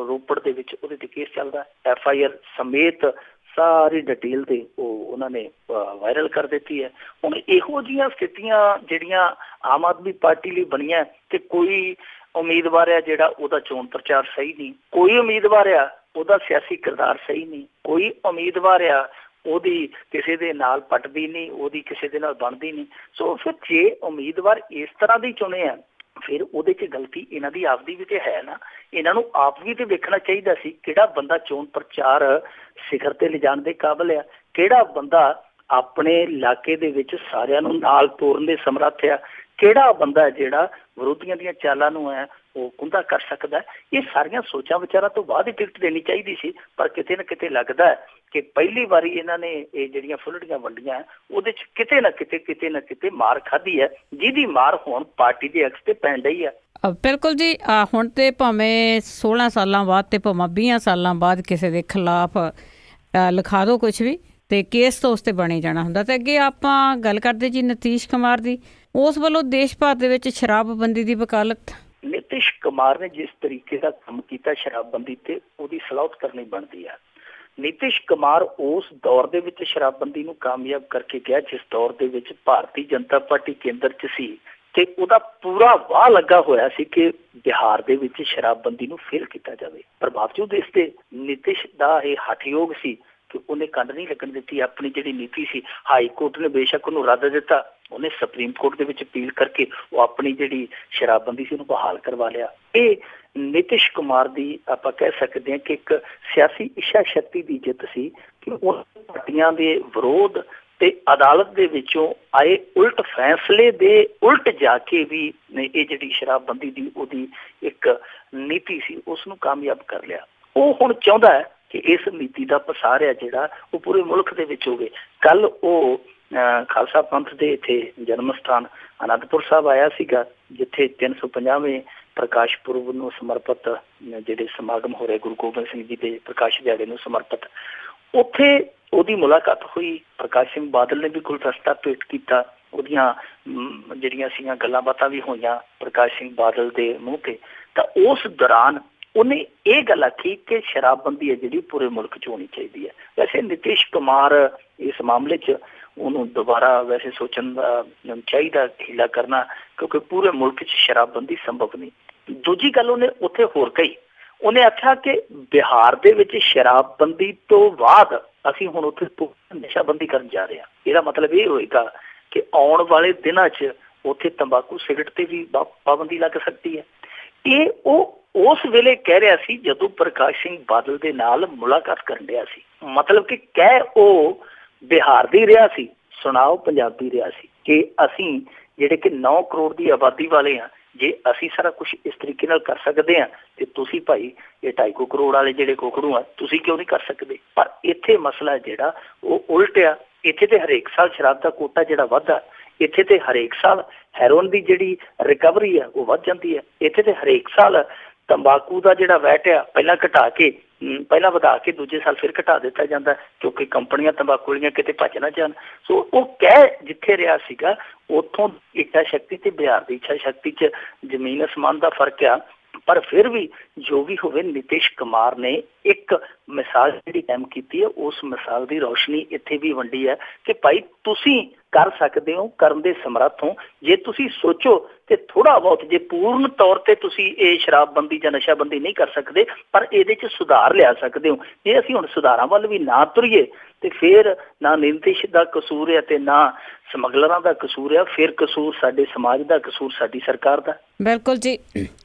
Speaker 2: ਰੋਪੜ ਦੇ ਵਿੱਚ ਉਹਦੇ ਤੇ ਕੇਸ ਚੱਲਦਾ। FIR ਸਮੇਤ ਸਾਰੀ ਡਿਟੇਲ ਤੇ ਉਹ ਉਹਨਾਂ ਨੇ ਵਾਇਰਲ ਕਰ ਦਿੱਤੀ ਹੈ। ਹੁਣ ਇਹੋ ਜਿਹੀਆਂ ਸਥਿਤੀਆਂ ਜਿਹੜੀਆਂ ਆਮ ਆਦਮੀ ਪਾਰਟੀ ਲਈ ਬਣੀਆਂ ਕਿ ਕੋਈ ਉਮੀਦਵਾਰ ਆ ਜਿਹੜਾ ਉਹਦਾ ਚੋਣ ਪ੍ਰਚਾਰ ਸਹੀ ਨਹੀਂ, ਕੋਈ ਉਮੀਦਵਾਰ ਆ ਉਹਦਾ ਸਿਆਸੀ ਕਿਰਦਾਰ ਸਹੀ ਨਹੀਂ, ਕੋਈ ਉਮੀਦਵਾਰ ਆ ਉਹਦੀ ਕਿਸੇ ਦੇ ਨਾਲ ਪਟਦੀ ਨਹੀਂ, ਉਹਦੀ ਕਿਸੇ ਦੇ ਨਾਲ ਬਣਦੀ ਨਹੀਂ। ਸੋ ਫਿਰ ਜੇ ਉਮੀਦਵਾਰ ਇਸ ਤਰ੍ਹਾਂ ਦੀ ਚੁਣੇ ਆ ਫਿਰ ਉਹਦੇ 'ਚ ਗਲਤੀ ਇਹਨਾਂ ਦੀ ਆਪਦੀ ਵੀ ਤੇ ਹੈ ਨਾ। ਇਹਨਾਂ ਨੂੰ ਆਪ ਵੀ ਤੇ ਵੇਖਣਾ ਚਾਹੀਦਾ ਸੀ ਕਿਹੜਾ ਬੰਦਾ ਚੋਣ ਪ੍ਰਚਾਰ ਸਿਖਰ ਤੇ ਲਿਜਾਣ ਦੇ ਕਾਬਲ ਆ, ਕਿਹੜਾ ਬੰਦਾ ਆਪਣੇ ਇਲਾਕੇ ਦੇ ਵਿੱਚ ਸਾਰਿਆਂ ਨੂੰ ਨਾਲ ਤੋਰਨ ਦੇ ਸਮਰੱਥ ਆ, ਕਿਹੜਾ ਬੰਦਾ ਜਿਹੜਾ ਵਿਰੋਧੀਆਂ ਦੀਆਂ ਚਾਲਾਂ ਨੂੰ ਹੈ ਉਹ ਕੁੰਦਾ ਕਰ ਸਕਦਾ। ਇਹ ਸਾਰੀਆਂ ਸੋਚਾਂ ਵਿਚਾਰਾਂ ਤੋਂ ਬਾਅਦ ਹੀ ਟਿਕਟ ਦੇਣੀ ਚਾਹੀਦੀ ਸੀ। ਪਰ ਕਿਤੇ ਨਾ ਕਿਤੇ ਲੱਗਦਾ ਹੈ ਕਿ ਪਹਿਲੀ ਵਾਰੀ ਇਹਨਾਂ ਨੇ ਇਹ ਜਿਹੜੀਆਂ ਫੁੱਲੜੀਆਂ ਵੰਡੀਆਂ ਉਹਦੇ 'ਚ ਕਿਤੇ ਨਾ ਕਿਤੇ ਮਾਰ ਖਾਧੀ ਹੈ, ਜਿਹਦੀ ਮਾਰ ਹੁਣ ਪਾਰਟੀ ਦੇ ਅਕਸ ਤੇ ਪੈਣ ਰਹੀ ਹੈ।
Speaker 1: ਬਿਲਕੁਲ ਜੀ। ਹੁਣ ਤੇ ਭਾਵੇਂ 16 ਸਾਲਾਂ ਬਾਅਦ ਤੇ ਭਾਵੇਂ 20 ਸਾਲਾਂ ਬਾਅਦ ਕਿਸੇ ਦੇ ਖਿਲਾਫ ਲਿਖਾ ਦਿਓ ਕੁਛ ਵੀ ਤੇ ਕੇਸ ਤਾਂ ਉਸ ਤੇ ਬਣੇ ਜਾਣਾ ਹੁੰਦਾ। ਤੇ ਅੱਗੇ ਆਪਾਂ ਗੱਲ ਕਰਦੇ ਜੀ ਨਿਤੀਸ਼ ਕੁਮਾਰ ਦੀ, ਉਸ ਵੱਲੋਂ ਦੇਸ਼ ਭਰ ਦੇ ਵਿੱਚ ਸ਼ਰਾਬਬੰਦੀ ਦੀ ਵਕਾਲਤ।
Speaker 2: ਨਿਤੀਸ਼ ਕੁਮਾਰ ਨੇ ਜਿਸ ਤਰੀਕੇ ਦਾ ਕੰਮ ਕੀਤਾ ਸ਼ਰਾਬਬੰਦੀ ਤੇ ਉਹਦੀ ਸਲਾਹਤ ਕਰਨੀ ਬਣਦੀ ਆ। ਨਿਤੀਸ਼ ਕੁਮਾਰ ਉਸ ਦੌਰ ਦੇ ਵਿੱਚ ਸ਼ਰਾਬਬੰਦੀ ਨੂੰ ਕਾਮਯਾਬ ਕਰਕੇ ਗਿਆ ਜਿਸ ਦੌਰ ਦੇ ਵਿੱਚ ਭਾਰਤੀ ਜਨਤਾ ਪਾਰਟੀ ਕੇਂਦਰ 'ਚ ਸੀ ਤੇ ਉਹਦਾ ਪੂਰਾ ਵਾਹ ਲੱਗਾ ਹੋਇਆ ਸੀ ਕਿ ਬਿਹਾਰ ਦੇ ਵਿੱਚ ਸ਼ਰਾਬਬੰਦੀ ਨੂੰ ਫੇਲ ਕੀਤਾ ਜਾਵੇ। ਪਰ ਬਾਵਜੂਦ ਇਸ ਦੇ ਨਿਤੀਸ਼ ਦਾ ਇਹ ਹਠਯੋਗ ਸੀ ਕਿ ਉਹਨੇ ਕੰਡ ਨਹੀਂ ਲੱਗਣ ਦਿੱਤੀ। ਆਪਣੀ ਜਿਹੜੀ ਨੀਤੀ ਸੀ ਹਾਈ ਕੋਰਟ ਨੇ ਬੇਸ਼ੱਕ ਉਹਨੂੰ ਰੱਦ ਦਿੱਤਾ, ਉਹਨੇ ਸੁਪਰੀਮ ਕੋਰਟ ਦੇ ਵਿੱਚ ਅਪੀਲ ਕਰਕੇ ਉਹ ਆਪਣੀ ਜਿਹੜੀ ਸ਼ਰਾਬਬੰਦੀ ਸੀ ਉਹਨੂੰ ਬਹਾਲ ਕਰਵਾ ਲਿਆ। ਇਹ ਨਿਤੀਸ਼ ਕੁਮਾਰ ਦੀ ਆਪਾਂ ਕਹਿ ਸਕਦੇ ਹਾਂ ਕਿ ਇੱਕ ਸਿਆਸੀ ਇੱਛਾ ਸ਼ਕਤੀ ਦੀ ਜਿੱਤ ਸੀ ਕਿ ਉਹ ਪਾਰਟੀਆਂ ਦੇ ਵਿਰੋਧ ਤੇ ਅਦਾਲਤ ਦੇ ਵਿੱਚੋਂ ਆਏ ਉਲਟ ਫੈਸਲੇ ਦੇ ਉਲਟ ਜਾ ਕੇ ਵੀ ਇਹ ਜਿਹੜੀ ਸ਼ਰਾਬਬੰਦੀ ਦੀ ਉਹਦੀ ਇੱਕ ਨੀਤੀ ਸੀ ਉਸ ਨੂੰ ਕਾਮਯਾਬ ਕਰ ਲਿਆ। ਉਹ ਹੁਣ ਚਾਹੁੰਦਾ ਹੈ ਕਿ ਇਸ ਨੀਤੀ ਦਾ ਪਸਾਰ ਹੈ ਜਿਹੜਾ ਉਹ ਪੂਰੇ ਮੁਲਕ ਦੇ ਵਿੱਚ ਹੋਵੇ। ਕੱਲ ਉਹ ਖਾਲਸਾ ਪੰਥ ਦੇ ਇੱਥੇ ਜਨਮ ਸਥਾਨ ਅਨੰਦਪੁਰ ਸਾਹਿਬ ਆਇਆ ਸੀਗਾ ਜਿੱਥੇ 350ਵੇਂ ਪ੍ਰਕਾਸ਼ ਪੁਰਬ ਨੂੰ ਸਮਰਪਿਤ ਜਿਹੜੇ ਸਮਾਗਮ ਹੋ ਰਹੇ ਗੁਰੂ ਗੋਬਿੰਦ ਸਿੰਘ ਜੀ ਦੇ ਪ੍ਰਕਾਸ਼ ਦਿਹਾੜੇ ਨੂੰ ਸਮਰਪਿਤ, ਉੱਥੇ ਉਹਦੀ ਮੁਲਾਕਾਤ ਹੋਈ। ਪ੍ਰਕਾਸ਼ ਸਿੰਘ ਬਾਦਲ ਨੇ ਵੀ ਗੁਲਦਸਤਾ ਭੇਟ ਕੀਤਾ, ਉਹਦੀਆਂ ਜਿਹੜੀਆਂ ਸੀਗੀਆਂ ਗੱਲਾਂ ਬਾਤਾਂ ਵੀ ਹੋਈਆਂ ਪ੍ਰਕਾਸ਼ ਸਿੰਘ ਬਾਦਲ ਦੇ ਮੂੰਹ ਤੇ। ਤਾਂ ਉਸ ਦੌਰਾਨ ਉਹਨੇ ਇਹ ਗੱਲ ਆਖੀ ਕਿ ਸ਼ਰਾਬਬੰਦੀ ਹੈ ਜਿਹੜੀ ਪੂਰੇ ਮੁਲਕ 'ਚ ਹੋਣੀ ਚਾਹੀਦੀ ਹੈ। ਵੈਸੇ ਨਿਤੀਸ਼ ਕੁਮਾਰ ਇਸ ਮਾਮਲੇ 'ਚ ਉਹਨੂੰ ਦੁਬਾਰਾ ਵੈਸੇ ਸੋਚਣ ਦਾ ਚਾਹੀਦਾ, ਹੀਲਾ ਕਰਨਾ, ਕਿਉਂਕਿ ਪੂਰੇ ਮੁਲਕ 'ਚ ਸ਼ਰਾਬਬੰਦੀ ਸੰਭਵ ਨਹੀਂ। ਦੂਜੀ ਗੱਲ ਉਹਨੇ ਉੱਥੇ ਹੋਰ ਕਹੀ, ਉਹਨੇ ਆਖਿਆ ਕਿ ਬਿਹਾਰ ਦੇ ਵਿੱਚ ਸ਼ਰਾਬਬੰਦੀ ਤੋਂ ਬਾਅਦ ਅਸੀਂ ਹੁਣ ਉੱਥੇ ਨਸ਼ਾਬੰਦੀ ਕਰਨ ਜਾ ਰਹੇ ਹਾਂ। ਇਹਦਾ ਮਤਲਬ ਇਹ ਹੋਏਗਾ ਕਿ ਆਉਣ ਵਾਲੇ ਦਿਨਾਂ 'ਚ ਉੱਥੇ ਤੰਬਾਕੂ ਸਿਗਰਟ ਤੇ ਵੀ ਪਾਬੰਦੀ ਲੱਗ ਸਕਦੀ ਹੈ। ਇਹ ਉਹ ਉਸ ਵੇਲੇ ਕਹਿ ਰਿਹਾ ਸੀ ਜਦੋਂ ਪ੍ਰਕਾਸ਼ ਸਿੰਘ ਬਾਦਲ ਦੇ ਨਾਲ ਮੁਲਾਕਾਤ ਕਰਨ ਰਿਹਾ ਸੀ। ਮਤਲਬ ਕਿ ਕਹਿ ਉਹ ਬਿਹਾਰ ਦੀ ਰਿਹਾ ਸੀ, ਸੁਣਾਓ ਪੰਜਾਬੀ ਰਿਹਾ ਸੀ ਕਿ ਅਸੀਂ ਜਿਹੜੇ ਕਿ 9 ਕਰੋੜ ਦੀ ਆਬਾਦੀ ਵਾਲੇ ਹਾਂ, ਜੇ ਅਸੀਂ ਸਾਰਾ ਕੁਛ ਇਸ ਤਰੀਕੇ ਨਾਲ ਕਰ ਸਕਦੇ ਹਾਂ ਤੇ ਤੁਸੀਂ ਭਾਈ ਇਹ 2.5 ਕਰੋੜ ਵਾਲੇ ਜਿਹੜੇ ਕੋਕੜੂ ਆ ਤੁਸੀਂ ਕਿਉਂ ਨਹੀਂ ਕਰ ਸਕਦੇ। ਪਰ ਇੱਥੇ ਮਸਲਾ ਜਿਹੜਾ ਉਹ ਉਲਟ ਆ। ਇੱਥੇ ਤੇ ਹਰੇਕ ਸਾਲ ਸ਼ਰਾਬ ਦਾ ਕੋਟਾ ਜਿਹੜਾ ਵੱਧਦਾ, ਇੱਥੇ ਤੇ ਹਰੇਕ ਸਾਲ ਹੈਰੋਇਨ ਦੀ ਜਿਹੜੀ ਰਿਕਵਰੀ ਆ ਉਹ ਵੱਧ ਜਾਂਦੀ ਹੈ। ਇੱਥੇ ਤੇ ਹਰੇਕ ਸਾਲ ਤੰਬਾਕੂ ਦਾ ਜਿਹੜਾ ਵੈਟ ਆ ਪਹਿਲਾਂ ਵਧਾ ਕੇ ਦੂਜੇ ਸਾਲ ਫਿਰ ਘਟਾ ਦਿੱਤਾ ਜਾਂਦਾ ਕਿਉਂਕਿ ਕੰਪਨੀਆਂ ਤੰਬਾਕੂ ਵਾਲੀਆਂ ਕਿਤੇ ਭੱਜ ਨਾ ਜਾਣ। ਸੋ ਉਹ ਕਹਿ ਜਿੱਥੇ ਰਿਹਾ ਸੀਗਾ ਉੱਥੋਂ ਇੱਛਾ ਸ਼ਕਤੀ ਤੇ ਬਿਹਾਰ ਦੀ ਇੱਛਾ ਸ਼ਕਤੀ 'ਚ ਜ਼ਮੀਨ ਅਸਮਾਨ ਦਾ ਫਰਕ ਆ। ਪਰ ਫਿਰ ਵੀ ਜੋ ਵੀ ਹੋਵੇ ਨਿਤਿਸ਼ ਕੁਮਾਰ ਨੇ ਇੱਕ ਮਿਸਾਲ ਜਿਹੜੀ ਕਾਇਮ ਕੀਤੀ ਹੈ, ਉਸ ਮਿਸਾਲ ਦੀ ਰੌਸ਼ਨੀ ਇੱਥੇ ਵੀ ਵੰਡੀ ਹੈ ਕਿ ਭਾਈ ਤੁਸੀਂ ਕਰ ਸਕਦੇ ਹੋ, ਕਰਨ ਦੇ ਸਮਰੱਥ ਹੋ ਜੇ ਤੁਸੀਂ ਸੋਚੋ ਤੇ ਥੋੜਾ ਬਹੁਤ। ਜੇ ਪੂਰਨ ਤੌਰ ਤੇ ਤੁਸੀਂ ਇਹ ਸ਼ਰਾਬਬੰਦੀ ਜਾਂ ਨਸ਼ਾਬੰਦੀ ਨਹੀਂ ਕਰ ਸਕਦੇ, ਪਰ ਇਹਦੇ 'ਚ ਸੁਧਾਰ ਲਿਆ ਸਕਦੇ ਹੋ। ਜੇ ਅਸੀਂ ਹੁਣ ਸੁਧਾਰਾਂ ਵੱਲ ਵੀ ਨਾ ਤੁਰੀਏ ਤੇ ਫਿਰ ਨਾ ਨਿਤਿਸ਼ ਦਾ ਕਸੂਰ ਹੈ ਤੇ ਨਾ ਸਮਗਲਰਾਂ ਦਾ ਕਸੂਰ ਹੈ, ਫਿਰ ਕਸੂਰ ਸਾਡੇ ਸਮਾਜ ਦਾ, ਕਸੂਰ ਸਾਡੀ ਸਰਕਾਰ ਦਾ।
Speaker 1: ਬਿਲਕੁਲ ਜੀ,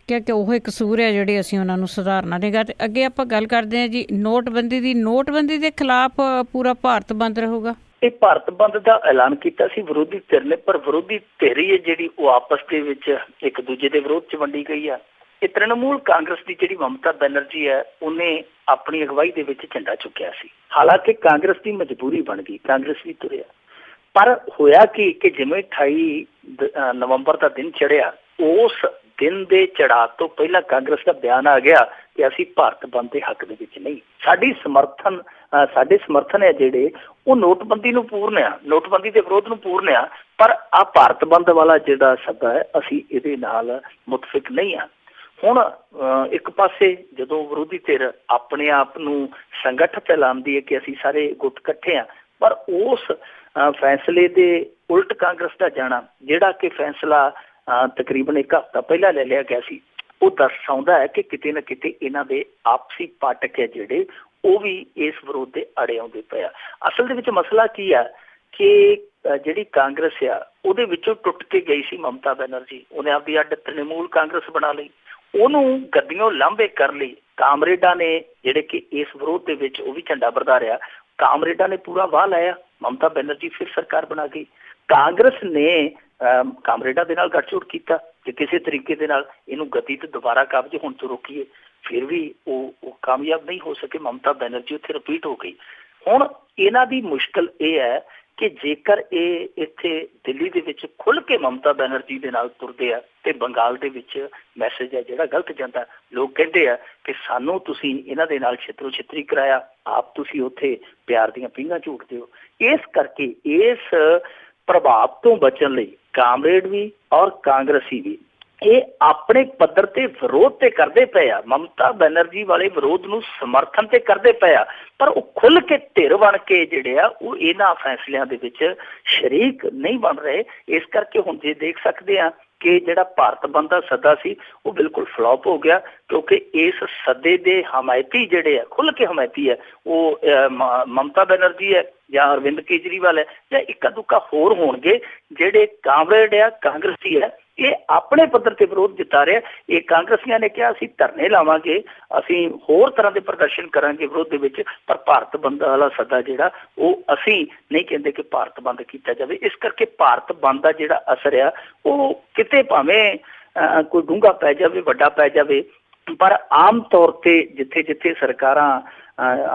Speaker 1: ਕਿਉਂਕਿ ਉਹ ਇੱਕ ਕਸੂਰ ਹੈ ਜਿਹੜੀ ਅਸੀਂ ਉਹਨਾਂ ਨੂੰ ਸੁਧਾਰਨਾ ਨਹੀਂਗਾ। ਤੇ ਅੱਗੇ ਆਪਾਂ ਗੱਲ ਕਰਦੇ ਹਾਂ ਜੀ ਨੋਟਬੰਦੀ ਦੇ ਖਿਲਾਫ ਪੂਰਾ ਭਾਰਤ ਬੰਦ ਰਹੂਗਾ।
Speaker 2: ਇਹ ਭਾਰਤ ਬੰਦ ਦਾ ਐਲਾਨ ਕੀਤਾ ਸੀ ਵਿਰੋਧੀ ਧਿਰ ਨੇ, ਪਰ ਵਿਰੋਧੀ ਧਿਰ ਹੀ ਹੈ ਜਿਹੜੀ ਉਹ ਆਪਸ ਦੇ ਵਿੱਚ ਇੱਕ ਦੂਜੇ ਦੇ ਵਿਰੋਧ 'ਚ ਵੰਡੀ ਗਈ ਆ। ਇਹ ਤ੍ਰਿਣਮੂਲ ਕਾਂਗਰਸ ਦੀ ਜਿਹੜੀ ਮਮਤਾ ਬੈਨਰਜੀ ਹੈ, ਉਹਨੇ ਆਪਣੀ ਅਗਵਾਈ ਦੇ ਵਿੱਚ ਝੰਡਾ ਚੁੱਕਿਆ ਸੀ। ਹਾਲਾਂਕਿ ਕਾਂਗਰਸ ਦੀ ਮਜਬੂਰੀ ਬਣ ਗਈ, ਕਾਂਗਰਸ ਵੀ ਤੁਰਿਆ। ਪਰ ਹੋਇਆ ਕਿ ਜਿਵੇਂ 28 ਨਵੰਬਰ ਦਾ ਦਿਨ ਚੜ੍ਹਿਆ, ਉਸ ਦਿਨ ਦੇ ਚੜ੍ਹਾਅ ਤੋਂ ਪਹਿਲਾਂ ਕਾਂਗਰਸ ਦਾ ਬਿਆਨ ਆ ਗਿਆ ਕਿ ਅਸੀਂ ਭਾਰਤ ਬੰਦ ਦੇ ਹੱਕ ਦੇ ਵਿੱਚ ਨਹੀਂ। ਸਾਡੇ ਸਮਰਥਨ ਹੈ ਜਿਹੜੇ ਉਹ ਨੋਟਬੰਦੀ ਨੂੰ ਪੂਰਨ ਆ, ਨੋਟਬੰਦੀ ਦੇ ਵਿਰੋਧ ਨੂੰ ਪੂਰਨ ਆ, ਪਰ ਆ ਭਾਰਤ ਬੰਦ ਵਾਲਾ ਜਿਹੜਾ ਸੱਦਾ ਹੈ ਅਸੀਂ ਇਹਦੇ ਨਾਲ ਮੁਤਫਿਕ ਨਹੀਂ ਆ। ਹੁਣ ਇੱਕ ਪਾਸੇ ਜਦੋਂ ਵਿਰੋਧੀ ਧਿਰ ਆਪਣੇ ਆਪ ਨੂੰ ਸੰਗਠਿਤ ਐਲਾਨਦੀ ਹੈ ਕਿ ਅਸੀਂ ਸਾਰੇ ਗੁੱਟ ਇਕੱਠੇ ਆ, ਪਰ ਉਸ ਫੈਸਲੇ ਦੇ ਉਲਟ ਕਾਂਗਰਸ ਦਾ ਜਾਣਾ, ਜਿਹੜਾ ਕਿ ਫੈਸਲਾ ਤਕਰੀਬਨ ਇੱਕ ਹਫ਼ਤਾ ਪਹਿਲਾਂ ਲੈ ਲਿਆ ਗਿਆ ਸੀ, ਉਹ ਦਰਸਾਉਂਦਾ ਹੈ ਕਿ ਕਿਤੇ ਨਾ ਕਿਤੇ ਇਹਨਾਂ ਦੇ ਆਪਸੀ ਪਾਟਕ ਹੈ ਜਿਹੜੇ ਉਹ ਵੀ ਇਸ ਵਿਰੋਧ ਦੇ ਅੜੇ ਆਉਂਦੇ ਪਏ ਆ। ਅਸਲ ਦੇ ਵਿੱਚ ਮਸਲਾ ਕੀ ਆ ਕਿ ਜਿਹੜੀ ਕਾਂਗਰਸ ਆ ਉਹਦੇ ਵਿੱਚੋਂ ਟੁੱਟ ਕੇ ਗਈ ਸੀ ਮਮਤਾ ਬੈਨਰਜੀ। ਉਹਨੇ ਆਪਦੀ ਅੱਡ ਤ੍ਰਿਣਮੂਲ ਕਾਂਗਰਸ ਬਣਾ ਲਈ, ਉਹਨੂੰ ਗੱਦੀਆਂ ਲਾਂਭੇ ਕਰ ਲਈ। ਕਾਮਰੇਡਾਂ ਨੇ ਜਿਹੜੇ ਕਿ ਇਸ ਵਿਰੋਧ ਦੇ ਵਿੱਚ ਉਹ ਵੀ ਝੰਡਾ ਬਰਦਾਰਿਆ, ਕਾਮਰੇਡਾਂ ਨੇ ਪੂਰਾ ਵਾਹ ਲਾਇਆ, ਮਮਤਾ ਬੈਨਰਜੀ ਫਿਰ ਸਰਕਾਰ ਬਣਾ ਗਈ। ਕਾਂਗਰਸ ਨੇ ਕਾਮਰੇਡਾਂ ਦੇ ਨਾਲ ਗੱਠਜੋੜ ਕੀਤਾ ਕਿ ਕਿਸੇ ਤਰੀਕੇ ਦੇ ਨਾਲ ਇਹਨੂੰ ਗਤੀ ਤੇ ਦੁਬਾਰਾ ਕਬਜ਼ੇ ਹੋਣ ਤੋਂ ਰੋਕੀਏ, ਫਿਰ ਵੀ ਉਹ ਕਾਮਯਾਬ ਨਹੀਂ ਹੋ ਸਕੇ। ਮਮਤਾ ਬੈਨਰਜੀ ਉੱਥੇ ਰਿਪੀਟ ਹੋ ਗਈ। ਹੁਣ ਇਹਨਾਂ ਦੀ ਮੁਸ਼ਕਲ ਇਹ ਹੈ ਕਿ ਜੇਕਰ ਇਹ ਇੱਥੇ ਦਿੱਲੀ ਦੇ ਵਿੱਚ ਖੁੱਲ੍ਹ ਕੇ ਮਮਤਾ ਬੈਨਰਜੀ ਦੇ ਨਾਲ ਤੁਰਦੇ ਆ ਤੇ ਬੰਗਾਲ ਦੇ ਵਿੱਚ ਮੈਸੇਜ ਹੈ ਜਿਹੜਾ ਗਲਤ ਜਾਂਦਾ। ਲੋਕ ਕਹਿੰਦੇ ਆ ਕਿ ਸਾਨੂੰ ਤੁਸੀਂ ਇਹਨਾਂ ਦੇ ਨਾਲ ਛਿੱਤਰੋ ਛਿੱਤਰੀ ਕਰਾਇਆ, ਆਪ ਤੁਸੀਂ ਉੱਥੇ ਪਿਆਰ ਦੀਆਂ ਪੀਂਘਾਂ ਝੂਟਦੇ ਹੋ। ਇਸ ਕਰਕੇ ਇਸ ਪ੍ਰਭਾਵ ਤੋਂ ਬਚਣ ਲਈ ਕਾਮਰੇਡ ਵੀ ਔਰ ਕਾਂਗਰਸੀ ਵੀ ਇਹ ਆਪਣੇ ਪੱਧਰ ਤੇ ਵਿਰੋਧ ਤੇ ਕਰਦੇ ਪਏ ਆ, ਮਮਤਾ ਬੈਨਰਜੀ ਵਾਲੇ ਵਿਰੋਧ ਨੂੰ ਸਮਰਥਨ ਤੇ ਕਰਦੇ ਪਏ ਆ, ਪਰ ਉਹ ਖੁੱਲ੍ਹ ਕੇ ਧਿਰ ਬਣ ਕੇ ਜਿਹੜੇ ਆ ਉਹ ਇਹਨਾਂ ਫੈਸਲਿਆਂ ਦੇ ਵਿੱਚ ਸ਼ਰੀਕ ਨਹੀਂ ਬਣ ਰਹੇ। ਇਸ ਕਰਕੇ ਹੁਣ ਜੇ ਦੇਖ ਸਕਦੇ ਆ ਕਿ ਜਿਹੜਾ ਭਾਰਤ ਬੰਦ ਦਾ ਸੱਦਾ ਸੀ ਉਹ ਬਿਲਕੁਲ ਫਲੋਪ ਹੋ ਗਿਆ, ਕਿਉਂਕਿ ਇਸ ਸੱਦੇ ਦੇ ਹਮਾਇਤੀ ਜਿਹੜੇ ਆ, ਖੁੱਲ੍ਹ ਕੇ ਹਮਾਇਤੀ ਹੈ, ਉਹ ਮਮਤਾ ਬੈਨਰਜੀ ਹੈ ਜਾਂ ਅਰਵਿੰਦ ਕੇਜਰੀਵਾਲ ਹੈ ਜਾਂ ਇੱਕਾ ਦੁੱਕਾ ਹੋਰ ਹੋਣਗੇ। ਜਿਹੜੇ ਕਾਮਰੇਡ ਆ, ਕਾਂਗਰਸੀ ਹੈ, ਇਹ ਆਪਣੇ ਪੱਧਰ ਤੇ ਵਿਰੋਧ ਜਿਤਾ ਰਿਹਾ। ਇਹ ਕਾਂਗਰਸੀਆਂ ਨੇ ਕਿਹਾ ਅਸੀਂ ਧਰਨੇ ਲਾਵਾਂਗੇ, ਅਸੀਂ ਹੋਰ ਤਰ੍ਹਾਂ ਦੇ ਪ੍ਰਦਰਸ਼ਨ ਕਰਾਂਗੇ ਵਿਰੋਧ ਦੇ ਵਿੱਚ, ਪਰ ਭਾਰਤ ਬੰਦ ਵਾਲਾ ਸੱਦਾ ਜਿਹੜਾ ਉਹ ਅਸੀਂ ਨਹੀਂ ਕਹਿੰਦੇ ਕਿ ਭਾਰਤ ਬੰਦ ਕੀਤਾ ਜਾਵੇ। ਇਸ ਕਰਕੇ ਭਾਰਤ ਬੰਦ ਦਾ ਜਿਹੜਾ ਅਸਰ ਆ ਉਹ ਕਿਤੇ ਭਾਵੇਂ ਕੋਈ ਡੂੰਘਾ ਪੈ ਜਾਵੇ, ਵੱਡਾ ਪੈ ਜਾਵੇ, ਪਰ ਆਮ ਤੌਰ ਤੇ ਜਿੱਥੇ ਜਿੱਥੇ ਸਰਕਾਰਾਂ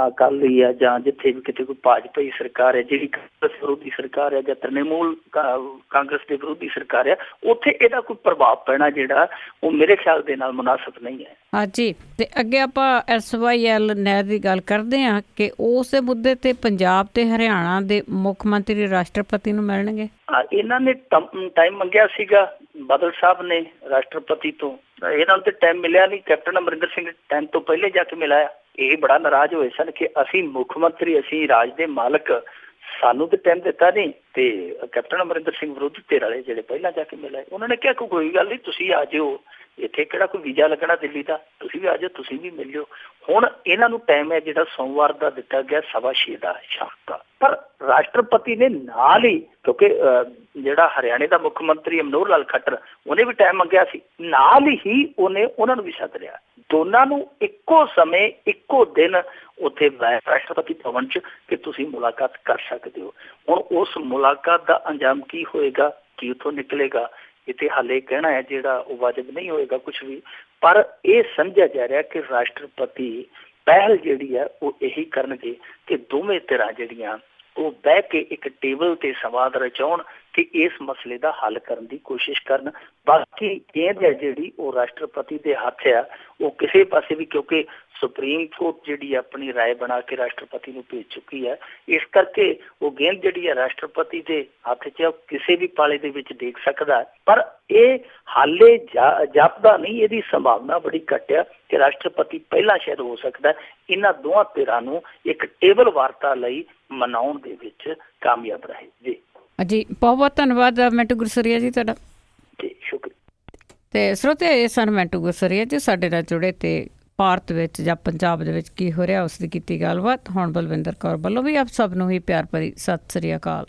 Speaker 2: ਅਕਾਲੀ ਆ ਜਾਂ ਜਿੱਥੇ ਵੀ ਕਿਤੇ ਕੋਈ ਭਾਜਪਾਈ ਸਰਕਾਰ ਹੈ, ਜਿਹੜੀ ਕਾਂਗਰਸ ਵਿਰੋਧੀ ਸਰਕਾਰ ਹੈ ਜਾਂ ਤ੍ਰਿਣਮੂਲ ਕਾਂਗਰਸ ਦੇ ਵਿਰੋਧੀ ਸਰਕਾਰ ਹੈ, ਉੱਥੇ ਇਹਦਾ ਕੋਈ ਪ੍ਰਭਾਵ ਪੈਣਾ ਜਿਹੜਾ ਉਹ ਮੇਰੇ ਖਿਆਲ ਦੇ ਨਾਲ ਮੁਨਾਸਬ ਨਹੀਂ ਹੈ। ਹਾਂਜੀ,
Speaker 1: ਤੇ ਅੱਗੇ ਆਪਾਂ SYL ਨਹਿਰ ਦੀ ਗੱਲ ਕਰਦੇ ਹਾਂ ਕਿ ਉਸ ਦੇ ਮੁੱਦੇ ਤੇ ਪੰਜਾਬ ਤੇ ਹਰਿਆਣਾ ਦੇ ਮੁੱਖ ਮੰਤਰੀ ਰਾਸ਼ਟਰਪਤੀ ਨੂੰ ਮਿਲਣਗੇ।
Speaker 2: ਇਹਨਾਂ ਨੇ ਟਾਈਮ ਮੰਗਿਆ ਸੀਗਾ ਬਾਦਲ ਸਾਹਿਬ ਨੇ ਰਾਸ਼ਟਰਪਤੀ ਤੋਂ, ਇਹਨਾਂ ਨੂੰ ਤੇ ਟਾਈਮ ਮਿਲਿਆ ਨਹੀਂ। ਕੈਪਟਨ ਅਮਰਿੰਦਰ ਸਿੰਘ ਟਾਈਮ ਤੋਂ ਪਹਿਲੇ ਜਾ ਕੇ ਮਿਲਾਇਆ। ਇਹ ਬੜਾ ਨਾਰਾਜ਼ ਹੋਏ ਸਨ ਕਿ ਅਸੀਂ ਮੁੱਖ ਮੰਤਰੀ, ਅਸੀਂ ਰਾਜ ਦੇ ਮਾਲਕ, ਸਾਨੂੰ ਤੇ ਟਾਈਮ ਦਿੱਤਾ ਨਹੀਂ। ਤੇ ਕੈਪਟਨ ਅਮਰਿੰਦਰ ਸਿੰਘ ਵਿਰੋਧੀ ਧਿਰ ਵਾਲੇ ਜਿਹੜੇ ਪਹਿਲਾਂ ਜਾ ਕੇ ਮਿਲੇ, ਉਹਨਾਂ ਨੇ ਕਿਹਾ ਕੋਈ ਗੱਲ ਨਹੀਂ, ਤੁਸੀਂ ਆ ਜਾਓ, ਇੱਥੇ ਕਿਹੜਾ ਕੋਈ ਵੀਜ਼ਾ ਲੱਗਣਾ ਦਿੱਲੀ ਦਾ, ਤੁਸੀਂ ਵੀ ਆ ਜਾਓ, ਤੁਸੀਂ ਵੀ ਮਿਲ ਲਿਓ। ਹੁਣ ਇਹਨਾਂ ਨੂੰ ਟਾਈਮ ਹੈ ਜਿਹੜਾ ਸੋਮਵਾਰ ਦਾ ਦਿੱਤਾ ਗਿਆ 6:15 ਦਾ ਸ਼ਾਮ ਦਾ, ਪਰ ਰਾਸ਼ਟਰਪਤੀ ਨੇ ਨਾਲ ਹੀ, ਕਿਉਂਕਿ ਜਿਹੜਾ ਹਰਿਆਣੇ ਦਾ ਮੁੱਖ ਮੰਤਰੀ ਮਨੋਹਰ ਲਾਲ ਖੱਟਰ, ਉਹਨੇ ਵੀ ਟਾਈਮ ਮੰਗਿਆ ਸੀ, ਨਾਲ ਹੀ ਉਹਨੇ ਉਹਨਾਂ ਨੂੰ ਵੀ ਸੱਦ ਲਿਆ। ਦੋਨਾਂ ਨੂੰ ਇੱਕੋ ਸਮੇਂ ਇੱਕੋ ਦਿਨ ਉੱਥੇ ਰਾਸ਼ਟਰਪਤੀ ਭਵਨ 'ਚ ਕਿ ਤੁਸੀਂ ਮੁਲਾਕਾਤ ਕਰ ਸਕਦੇ ਹੋ। ਹੁਣ ਉਸ ਮੁਲਾਕਾਤ ਦਾ ਅੰਜਾਮ ਕੀ ਹੋਏਗਾ, ਕੀ ਉੱਥੋਂ ਨਿਕਲੇਗਾ, ਇੱਥੇ ਹਾਲੇ ਕਹਿਣਾ ਹੈ ਜਿਹੜਾ ਉਹ ਵਾਜਬ ਨਹੀਂ ਹੋਏਗਾ ਕੁਛ ਵੀ। ਪਰ ਇਹ ਸਮਝਿਆ ਜਾ ਰਿਹਾ ਕਿ ਰਾਸ਼ਟਰਪਤੀ ਪਹਿਲ ਜਿਹੜੀ ਹੈ ਉਹ ਇਹੀ ਕਰਨਗੇ ਕਿ ਦੋਵੇਂ ਧਿਰਾਂ ਜਿਹੜੀਆਂ ਉਹ ਬਹਿ ਕੇ ਇੱਕ ਟੇਬਲ ਤੇ ਸੰਵਾਦ ਰਚਾਉਣ ਕਿ ਇਸ ਮਸਲੇ ਦਾ ਹੱਲ ਕਰਨ ਦੀ ਕੋਸ਼ਿਸ਼ ਕਰਨ। ਬਾਕੀ ਗੇਂਦ ਹੈ ਜਿਹੜੀ ਉਹ ਰਾਸ਼ਟਰਪਤੀ ਦੇ ਹੱਥ ਆ, ਉਹ ਕਿਸੇ ਪਾਸੇ ਵੀ, ਕਿਉਂਕਿ ਸੁਪਰੀਮ ਕੋਰਟ ਜਿਹੜੀ ਆਪਣੀ ਰਾਏ ਬਣਾ ਕੇ ਰਾਸ਼ਟਰਪਤੀ ਨੂੰ ਭੇਜ ਚੁੱਕੀ ਹੈ, ਇਸ ਕਰਕੇ ਉਹ ਗੇਂਦ ਜਿਹੜੀ ਹੈ ਰਾਸ਼ਟਰਪਤੀ ਦੇ ਹੱਥ 'ਚ ਕਿਸੇ ਵੀ ਪਾਲੇ ਦੇ ਵਿੱਚ ਦੇਖ ਸਕਦਾ। ਪਰ ਇਹ ਹਾਲੇ ਜਾਪਦਾ ਨਹੀਂ, ਇਹਦੀ ਸੰਭਾਵਨਾ ਬੜੀ ਘੱਟ ਆ ਕਿ ਰਾਸ਼ਟਰਪਤੀ ਪਹਿਲਾਂ ਸ਼ਾਇਦ ਹੋ ਸਕਦਾ ਇਹਨਾਂ ਦੋਹਾਂ ਧਿਰਾਂ ਨੂੰ ਇੱਕ ਟੇਬਲ ਵਾਰਤਾ ਲਈ ਮਨਾਉਣ ਦੇ ਵਿੱਚ ਕਾਮਯਾਬ ਰਹੇ।
Speaker 1: ਜੀ ਬਹੁਤ ਬਹੁਤ ਧੰਨਵਾਦ ਮੈਂਟੂ ਗੁਰਸਰੀਆ ਜੀ ਤੁਹਾਡਾ।
Speaker 2: ਜੀ ਸ਼ੁਕਰੀਆ।
Speaker 1: ਤੇ ਸਰੋਤੇ, ਇਹ ਸਨ ਮੈਂਟੂ ਗੁਰਸਰੀਆ ਜੀ ਸਾਡੇ ਨਾਲ ਜੁੜੇ ਤੇ ਭਾਰਤ ਵਿੱਚ ਜਾਂ ਪੰਜਾਬ ਦੇ ਵਿੱਚ ਕੀ ਹੋ ਰਿਹਾ ਉਸ ਦੀ ਕੀਤੀ ਗੱਲਬਾਤ। ਹੁਣ ਬਲਵਿੰਦਰ ਕੌਰ ਵੱਲੋਂ ਵੀ ਆਪ ਸਭ ਨੂੰ ਹੀ ਪਿਆਰ ਭਰੀ ਸਤਿ ਸ੍ਰੀ ਅਕਾਲ।